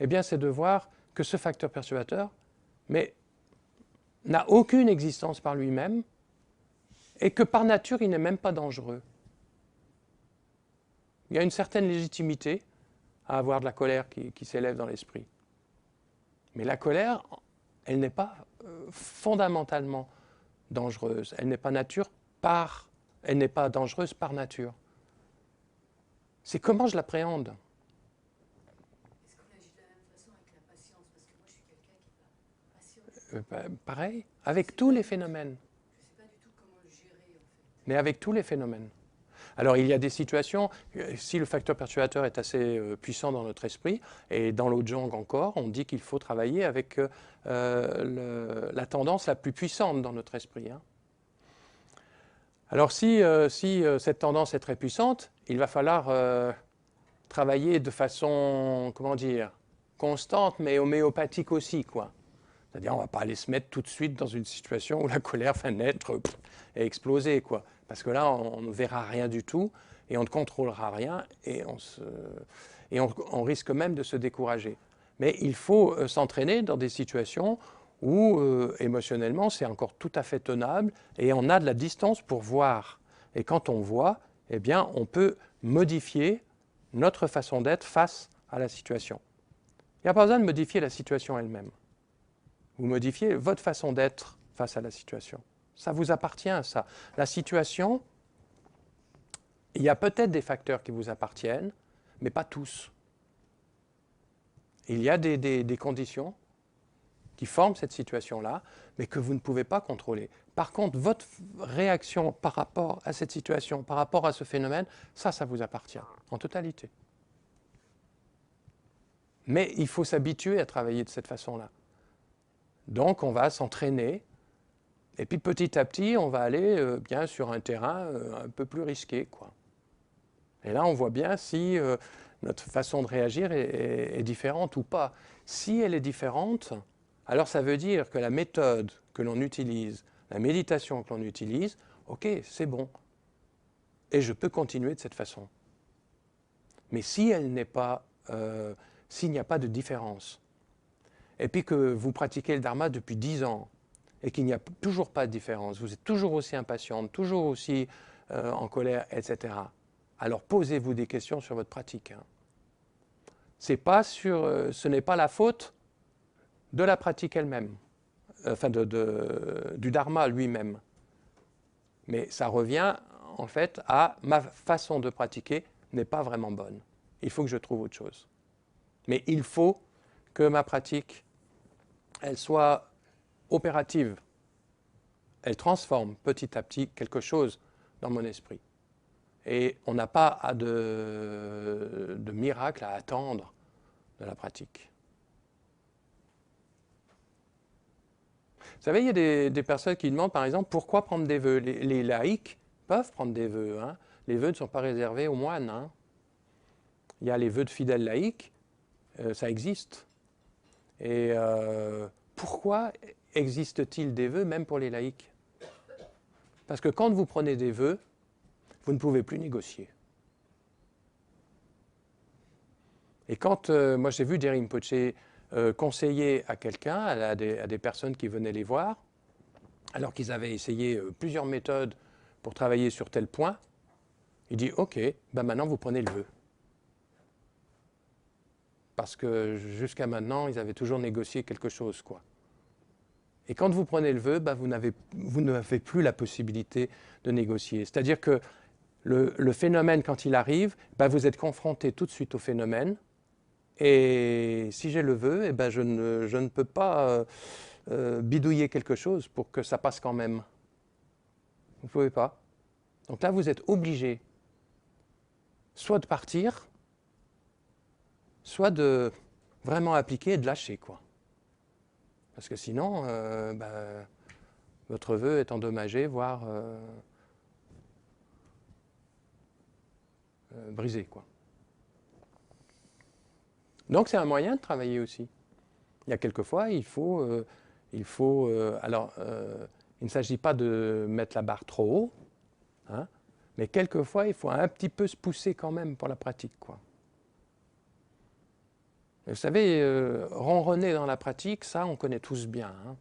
eh bien, c'est de voir que ce facteur perturbateur n'a aucune existence par lui-même et que par nature, il n'est même pas dangereux. Il y a une certaine légitimité à avoir de la colère qui s'élève dans l'esprit. Mais la colère, elle n'est pas fondamentalement dangereuse. Elle n'est pas elle n'est pas dangereuse par nature. C'est comment je l'appréhende. Est-ce qu'on agit de la même façon avec la patience? Parce que moi, je suis quelqu'un qui va patienter. Pareil, avec tous les phénomènes. Je ne sais pas du tout comment le gérer, en fait. Mais avec tous les phénomènes. Alors il y a des situations, si le facteur perturbateur est assez puissant dans notre esprit, et dans l'autre genre encore, on dit qu'il faut travailler avec la tendance la plus puissante dans notre esprit. Hein. Alors si cette tendance est très puissante, il va falloir travailler de façon, comment dire, constante, mais homéopathique aussi, quoi. C'est-à-dire, on ne va pas aller se mettre tout de suite dans une situation où la colère va naître et exploser, quoi. Parce que là, on ne verra rien du tout et on ne contrôlera rien et on risque même de se décourager. Mais il faut s'entraîner dans des situations où émotionnellement, c'est encore tout à fait tenable et on a de la distance pour voir. Et quand on voit, eh bien, on peut modifier notre façon d'être face à la situation. Il n'y a pas besoin de modifier la situation elle-même. Vous modifiez votre façon d'être face à la situation. Ça vous appartient, ça. La situation, il y a peut-être des facteurs qui vous appartiennent, mais pas tous. Il y a des conditions qui forment cette situation-là, mais que vous ne pouvez pas contrôler. Par contre, votre réaction par rapport à cette situation, par rapport à ce phénomène, ça vous appartient en totalité. Mais il faut s'habituer à travailler de cette façon-là. Donc, on va s'entraîner. Et puis, petit à petit, on va aller bien sur un terrain un peu plus risqué, quoi. Et là, on voit bien si notre façon de réagir est différente ou pas. Si elle est différente, alors ça veut dire que la méthode que l'on utilise, la méditation que l'on utilise, ok, c'est bon. Et je peux continuer de cette façon. Mais si elle n'est pas, s'il n'y a pas de différence, et puis que vous pratiquez le dharma depuis 10 ans, et qu'il n'y a toujours pas de différence, vous êtes toujours aussi impatiente, toujours aussi en colère, etc., alors posez-vous des questions sur votre pratique. Hein. Ce n'est pas la faute de la pratique elle-même, enfin du dharma lui-même. Mais ça revient en fait à ma façon de pratiquer n'est pas vraiment bonne. Il faut que je trouve autre chose. Mais il faut que ma pratique, elle soit opérative. Elle transforme petit à petit quelque chose dans mon esprit. Et on n'a pas de miracle à attendre de la pratique. Vous savez, il y a des personnes qui demandent, par exemple, pourquoi prendre des vœux. Les laïcs peuvent prendre des vœux. Hein. Les vœux ne sont pas réservés aux moines. Hein. Il y a les vœux de fidèles laïcs, ça existe. Et pourquoi existe-t-il des vœux même pour les laïcs? Parce que quand vous prenez des vœux, vous ne pouvez plus négocier. Et quand moi j'ai vu des Rinpoché conseiller à quelqu'un, à des personnes qui venaient les voir, alors qu'ils avaient essayé plusieurs méthodes pour travailler sur tel point, il dit ok, ben maintenant vous prenez le vœu. Parce que jusqu'à maintenant, ils avaient toujours négocié quelque chose, quoi. Et quand vous prenez le vœu, ben vous n'avez plus la possibilité de négocier. C'est-à-dire que le phénomène, quand il arrive, ben vous êtes confronté tout de suite au phénomène. Et si j'ai le vœu, eh ben je ne peux pas bidouiller quelque chose pour que ça passe quand même. Vous ne pouvez pas. Donc là, vous êtes obligé soit de partir, soit de vraiment appliquer et de lâcher, quoi. Parce que sinon, votre vœu est endommagé, voire brisé, quoi. Donc c'est un moyen de travailler aussi. Il y a quelquefois, il ne s'agit pas de mettre la barre trop haut, hein, mais quelquefois, il faut un petit peu se pousser quand même pour la pratique, quoi. Vous savez, ronronner dans la pratique, ça, on connaît tous bien. Hein.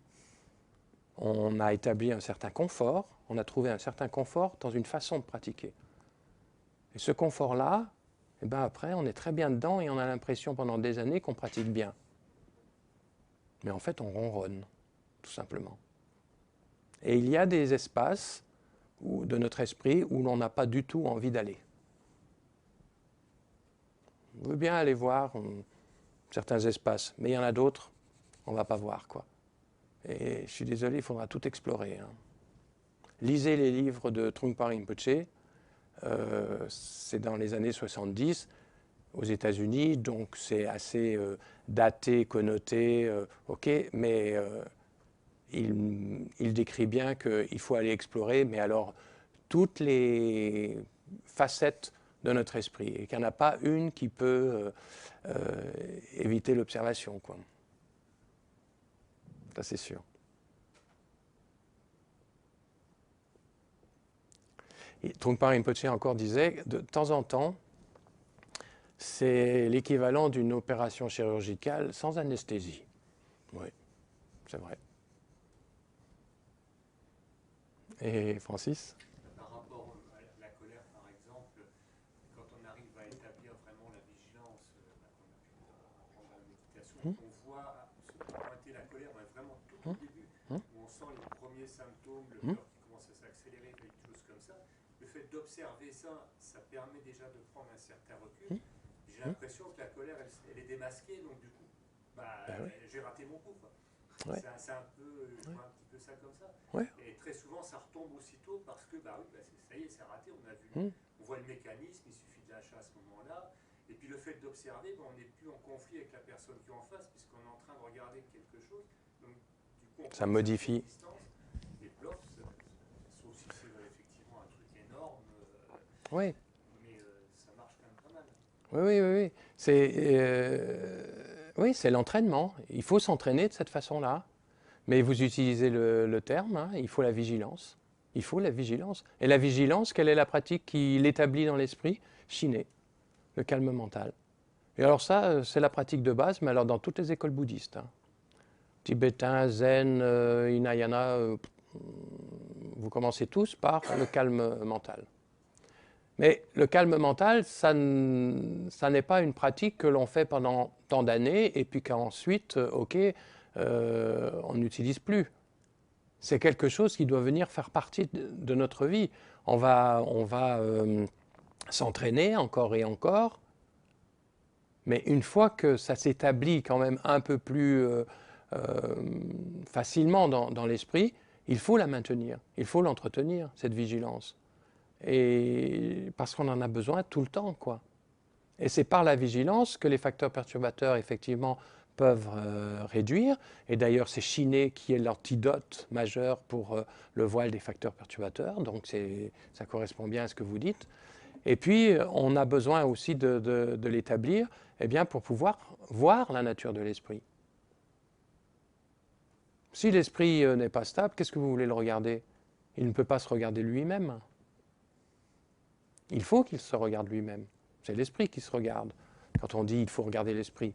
On a établi un certain confort, on a trouvé un certain confort dans une façon de pratiquer. Et ce confort-là, eh ben après, on est très bien dedans et on a l'impression pendant des années qu'on pratique bien. Mais en fait, on ronronne, tout simplement. Et il y a des espaces de notre esprit où l'on n'a pas du tout envie d'aller. On veut bien aller voir certains espaces, mais il y en a d'autres, on ne va pas voir, quoi. Et je suis désolé, il faudra tout explorer. Hein. Lisez les livres de Trungpa Rinpoche, c'est dans les années 70 aux États-Unis, donc c'est assez daté, connoté, ok, mais il décrit bien qu'il faut aller explorer, mais alors toutes les facettes de notre esprit, et qu'il n'y en a pas une qui peut éviter l'observation, quoi. Ça, c'est sûr. Trungpa Rinpoche encore disait, de temps en temps, c'est l'équivalent d'une opération chirurgicale sans anesthésie. Oui, c'est vrai. Et Francis? Par rapport à la colère, par exemple, quand on arrive à établir vraiment la vigilance qu'on a pu apprendre dans la méditation, on voit se pointer la colère, mais vraiment tout au début, où on sent les premiers symptômes, le cœur qui commence à s'accélérer, quelque chose comme ça. Le fait d'observer ça, ça permet déjà de prendre un certain recul. J'ai l'impression que la colère, elle est démasquée, donc du coup, j'ai raté mon coup, quoi. Ouais. C'est un peu, je vois un petit peu ça comme ça. Ouais. Et très souvent, ça retombe aussitôt parce que, bah oui, bah ça y est, c'est raté, on a vu, Mm. on voit le mécanisme, il suffit de lâcher à ce moment-là. Et puis le fait d'observer, bah, on n'est plus en conflit avec la personne qui est en face, puisqu'on est en train de regarder quelque chose. Donc, du coup, on Ça prend une modifie. certaine distance, et plof, sauf si c'est effectivement un truc énorme, Oui. mais ça marche quand même pas mal. Oui, oui, oui, oui. Oui, c'est l'entraînement. Il faut s'entraîner de cette façon-là. Mais vous utilisez le terme, hein, il faut la vigilance. Il faut la vigilance. Et la vigilance, quelle est la pratique qui l'établit dans l'esprit? Chiner, le calme mental. Et alors ça, c'est la pratique de base, mais alors dans toutes les écoles bouddhistes. Hein. Tibétain, zen, hinayana, vous commencez tous par le calme mental. Mais le calme mental, ça n'est pas une pratique que l'on fait pendant tant d'années et puis qu'ensuite, on n'utilise plus. C'est quelque chose qui doit venir faire partie de notre vie. On va s'entraîner encore et encore, mais une fois que ça s'établit quand même un peu plus facilement dans l'esprit, il faut la maintenir, il faut l'entretenir, cette vigilance. Et parce qu'on en a besoin tout le temps, quoi. Et c'est par la vigilance que les facteurs perturbateurs, effectivement, peuvent réduire. Et d'ailleurs, c'est chiner qui est l'antidote majeur pour le voile des facteurs perturbateurs. Donc, ça correspond bien à ce que vous dites. Et puis, on a besoin aussi de l'établir pour pouvoir voir la nature de l'esprit. Si l'esprit n'est pas stable, qu'est-ce que vous voulez le regarder? Il ne peut pas se regarder lui-même. Il faut qu'il se regarde lui-même. C'est l'esprit qui se regarde quand on dit il faut regarder l'esprit.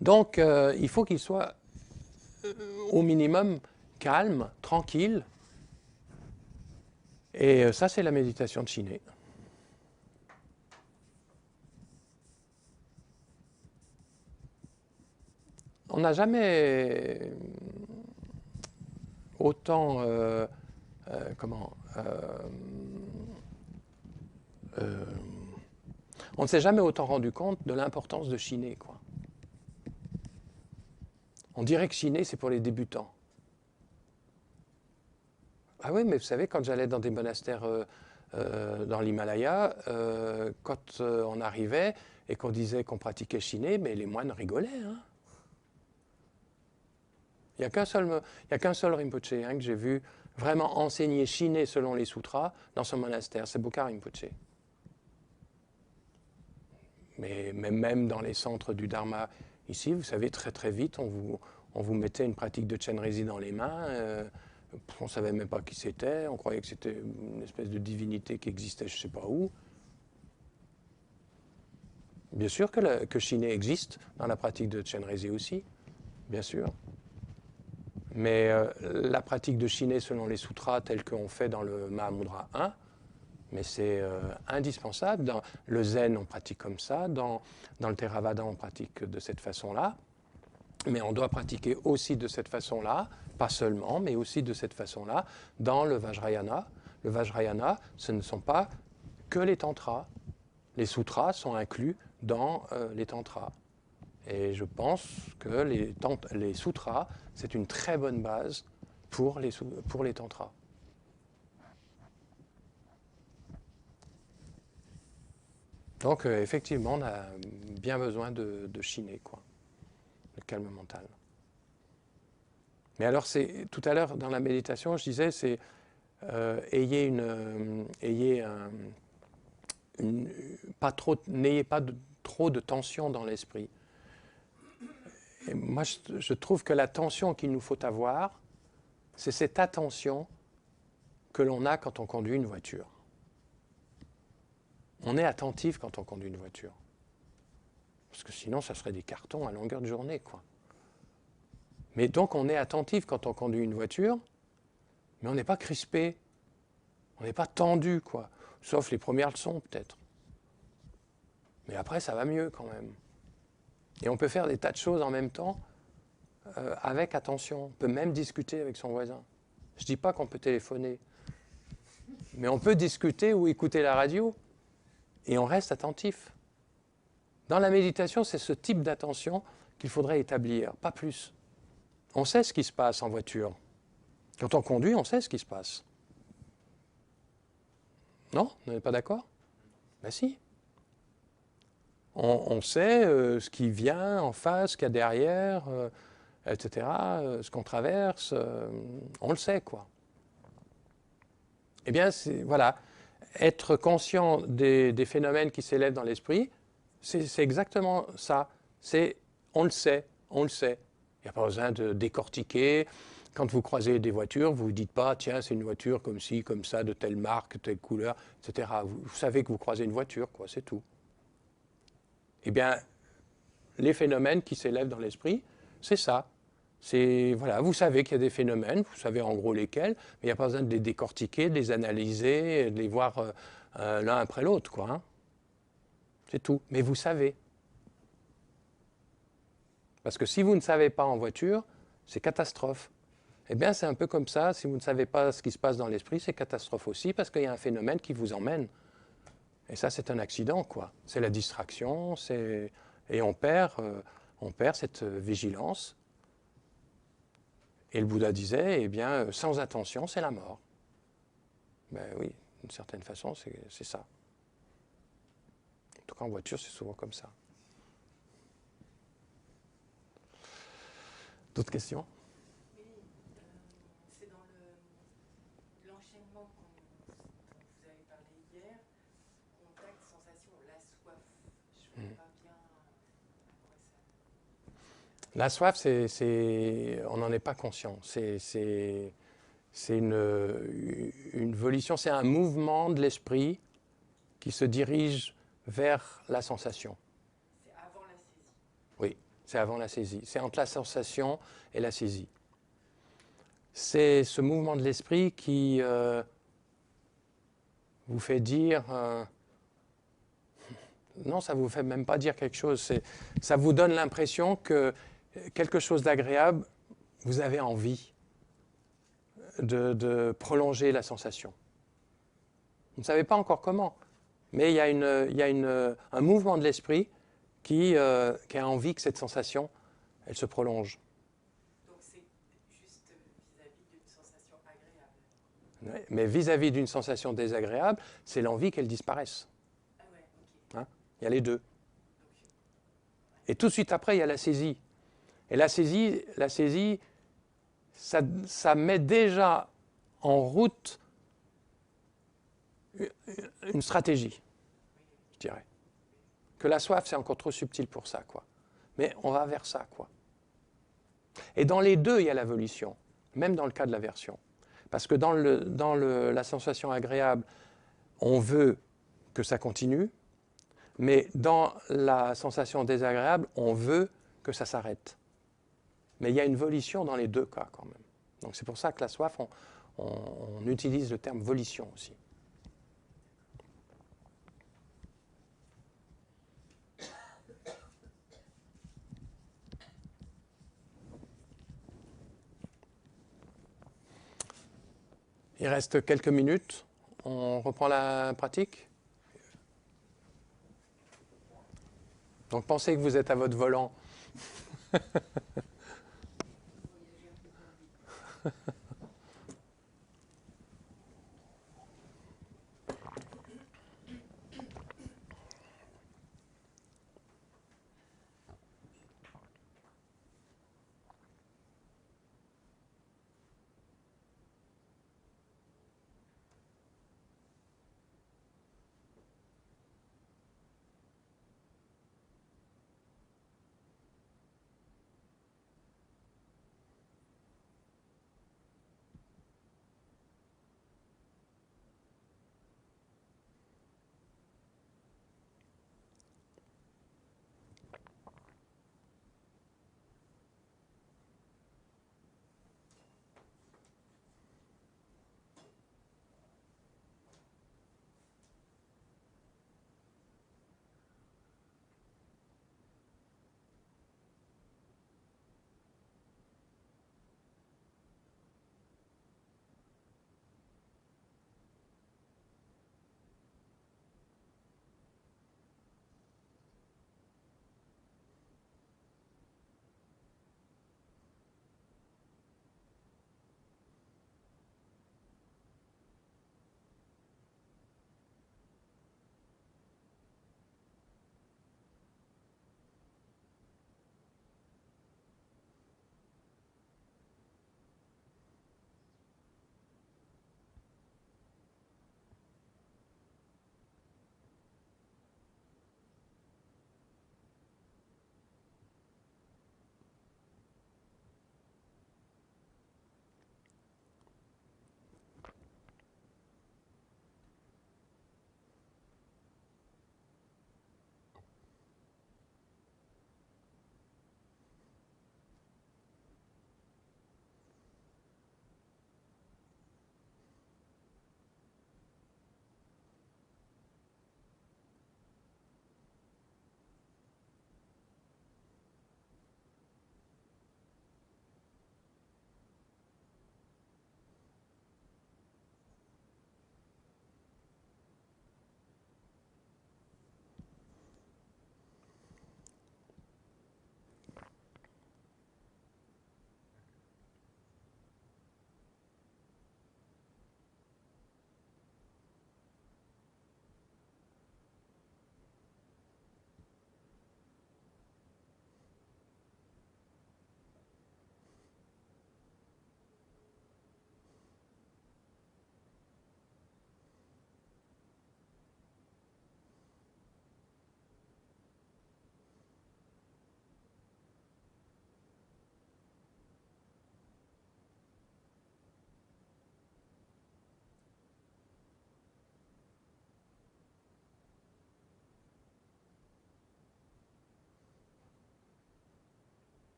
Donc, il faut qu'il soit au minimum calme, tranquille. Et ça, c'est la méditation de Chiner. On n'a jamais autant on ne s'est jamais autant rendu compte de l'importance de chiner, quoi. On dirait que chiner, c'est pour les débutants. Ah oui, mais vous savez, quand j'allais dans des monastères dans l'Himalaya, quand on arrivait et qu'on disait qu'on pratiquait chiner, mais les moines rigolaient. Hein. Il n'y a qu'un seul Rinpoche que j'ai vu vraiment enseigner chiner selon les sutras dans son monastère, c'est Bokar Rinpoche. Mais même dans les centres du Dharma ici, vous savez, très très vite, on vous mettait une pratique de Chenrezi dans les mains. On ne savait même pas qui c'était. On croyait que c'était une espèce de divinité qui existait je ne sais pas où. Bien sûr que Chiner existe dans la pratique de Chenrezi aussi, bien sûr. Mais la pratique de Chiner selon les sutras tels qu'on fait dans le Mahamudra 1, mais c'est indispensable. Dans le zen, on pratique comme ça. Dans le Theravada, on pratique de cette façon-là. Mais on doit pratiquer aussi de cette façon-là, pas seulement, mais aussi de cette façon-là, dans le Vajrayana. Le Vajrayana, ce ne sont pas que les tantras. Les sutras sont inclus dans les tantras. Et je pense que les sutras, c'est une très bonne base pour les tantras. Donc, effectivement, on a bien besoin de chiner, quoi, le calme mental. Mais alors, tout à l'heure, dans la méditation, je disais, c'est n'ayez pas trop de tension dans l'esprit. Et moi, je trouve que la tension qu'il nous faut avoir, c'est cette attention que l'on a quand on conduit une voiture. On est attentif quand on conduit une voiture. Parce que sinon, ça serait des cartons à longueur de journée, quoi. Mais donc, on est attentif quand on conduit une voiture, mais on n'est pas crispé. On n'est pas tendu, quoi. Sauf les premières leçons, peut-être. Mais après, ça va mieux, quand même. Et on peut faire des tas de choses en même temps, avec attention. On peut même discuter avec son voisin. Je ne dis pas qu'on peut téléphoner. Mais on peut discuter ou écouter la radio. Et on reste attentif. Dans la méditation, c'est ce type d'attention qu'il faudrait établir, pas plus. on sait ce qui se passe en voiture. Quand on conduit, on sait ce qui se passe. Non? Vous n'êtes pas d'accord? Ben si. On sait ce qui vient en face, ce qu'il y a derrière, etc., ce qu'on traverse, on le sait, quoi. Eh bien, voilà, être conscient des phénomènes qui s'élèvent dans l'esprit, c'est exactement ça. On le sait, on le sait. Il n'y a pas besoin de décortiquer. Quand vous croisez des voitures, vous ne vous dites pas, tiens, c'est une voiture comme ci, comme ça, de telle marque, telle couleur, etc. Vous savez que vous croisez une voiture, quoi, c'est tout. Eh bien, les phénomènes qui s'élèvent dans l'esprit, c'est ça. Voilà, vous savez qu'il y a des phénomènes, vous savez en gros lesquels, mais il n'y a pas besoin de les décortiquer, de les analyser, de les voir l'un après l'autre, quoi. Hein. C'est tout. Mais vous savez. Parce que si vous ne savez pas en voiture, c'est catastrophe. Eh bien, c'est un peu comme ça. Si vous ne savez pas ce qui se passe dans l'esprit, c'est catastrophe aussi, parce qu'il y a un phénomène qui vous emmène. Et ça, c'est un accident, quoi. C'est la distraction, et on perd cette vigilance. Et le Bouddha disait, eh bien, sans attention, c'est la mort. Ben oui, d'une certaine façon, c'est ça. En tout cas, en voiture, c'est souvent comme ça. D'autres questions? Oui, c'est dans l'enchaînement dont vous avez parlé hier, contact, sensation, la soif. Je ne vois pas bien à quoi ça... La soif, on n'en est pas conscient. C'est une volition, c'est un mouvement de l'esprit qui se dirige vers la sensation. C'est avant la saisie. Oui, c'est avant la saisie. C'est entre la sensation et la saisie. C'est ce mouvement de l'esprit qui vous fait dire... non, ça ne vous fait même pas dire quelque chose. Ça vous donne l'impression que quelque chose d'agréable, vous avez envie de prolonger la sensation. Vous ne savez pas encore comment, mais il y a un mouvement de l'esprit qui a envie que cette sensation, elle se prolonge. Donc c'est juste vis-à-vis d'une sensation agréable. Ouais, mais vis-à-vis d'une sensation désagréable, c'est l'envie qu'elle disparaisse. Ah ouais, ok. Hein? Il y a les deux. Et tout de suite après, il y a la saisie. Et la saisie, ça met déjà en route une stratégie, je dirais. Que la soif, c'est encore trop subtil pour ça, quoi. Mais on va vers ça, quoi. Et dans les deux, il y a la volition, même dans le cas de l'aversion. Parce que dans la sensation agréable, on veut que ça continue, mais dans la sensation désagréable, on veut que ça s'arrête. Mais il y a une volition dans les deux cas, quand même. Donc c'est pour ça que la soif, on utilise le terme volition aussi. Il reste quelques minutes. On reprend la pratique. Donc pensez que vous êtes à votre volant.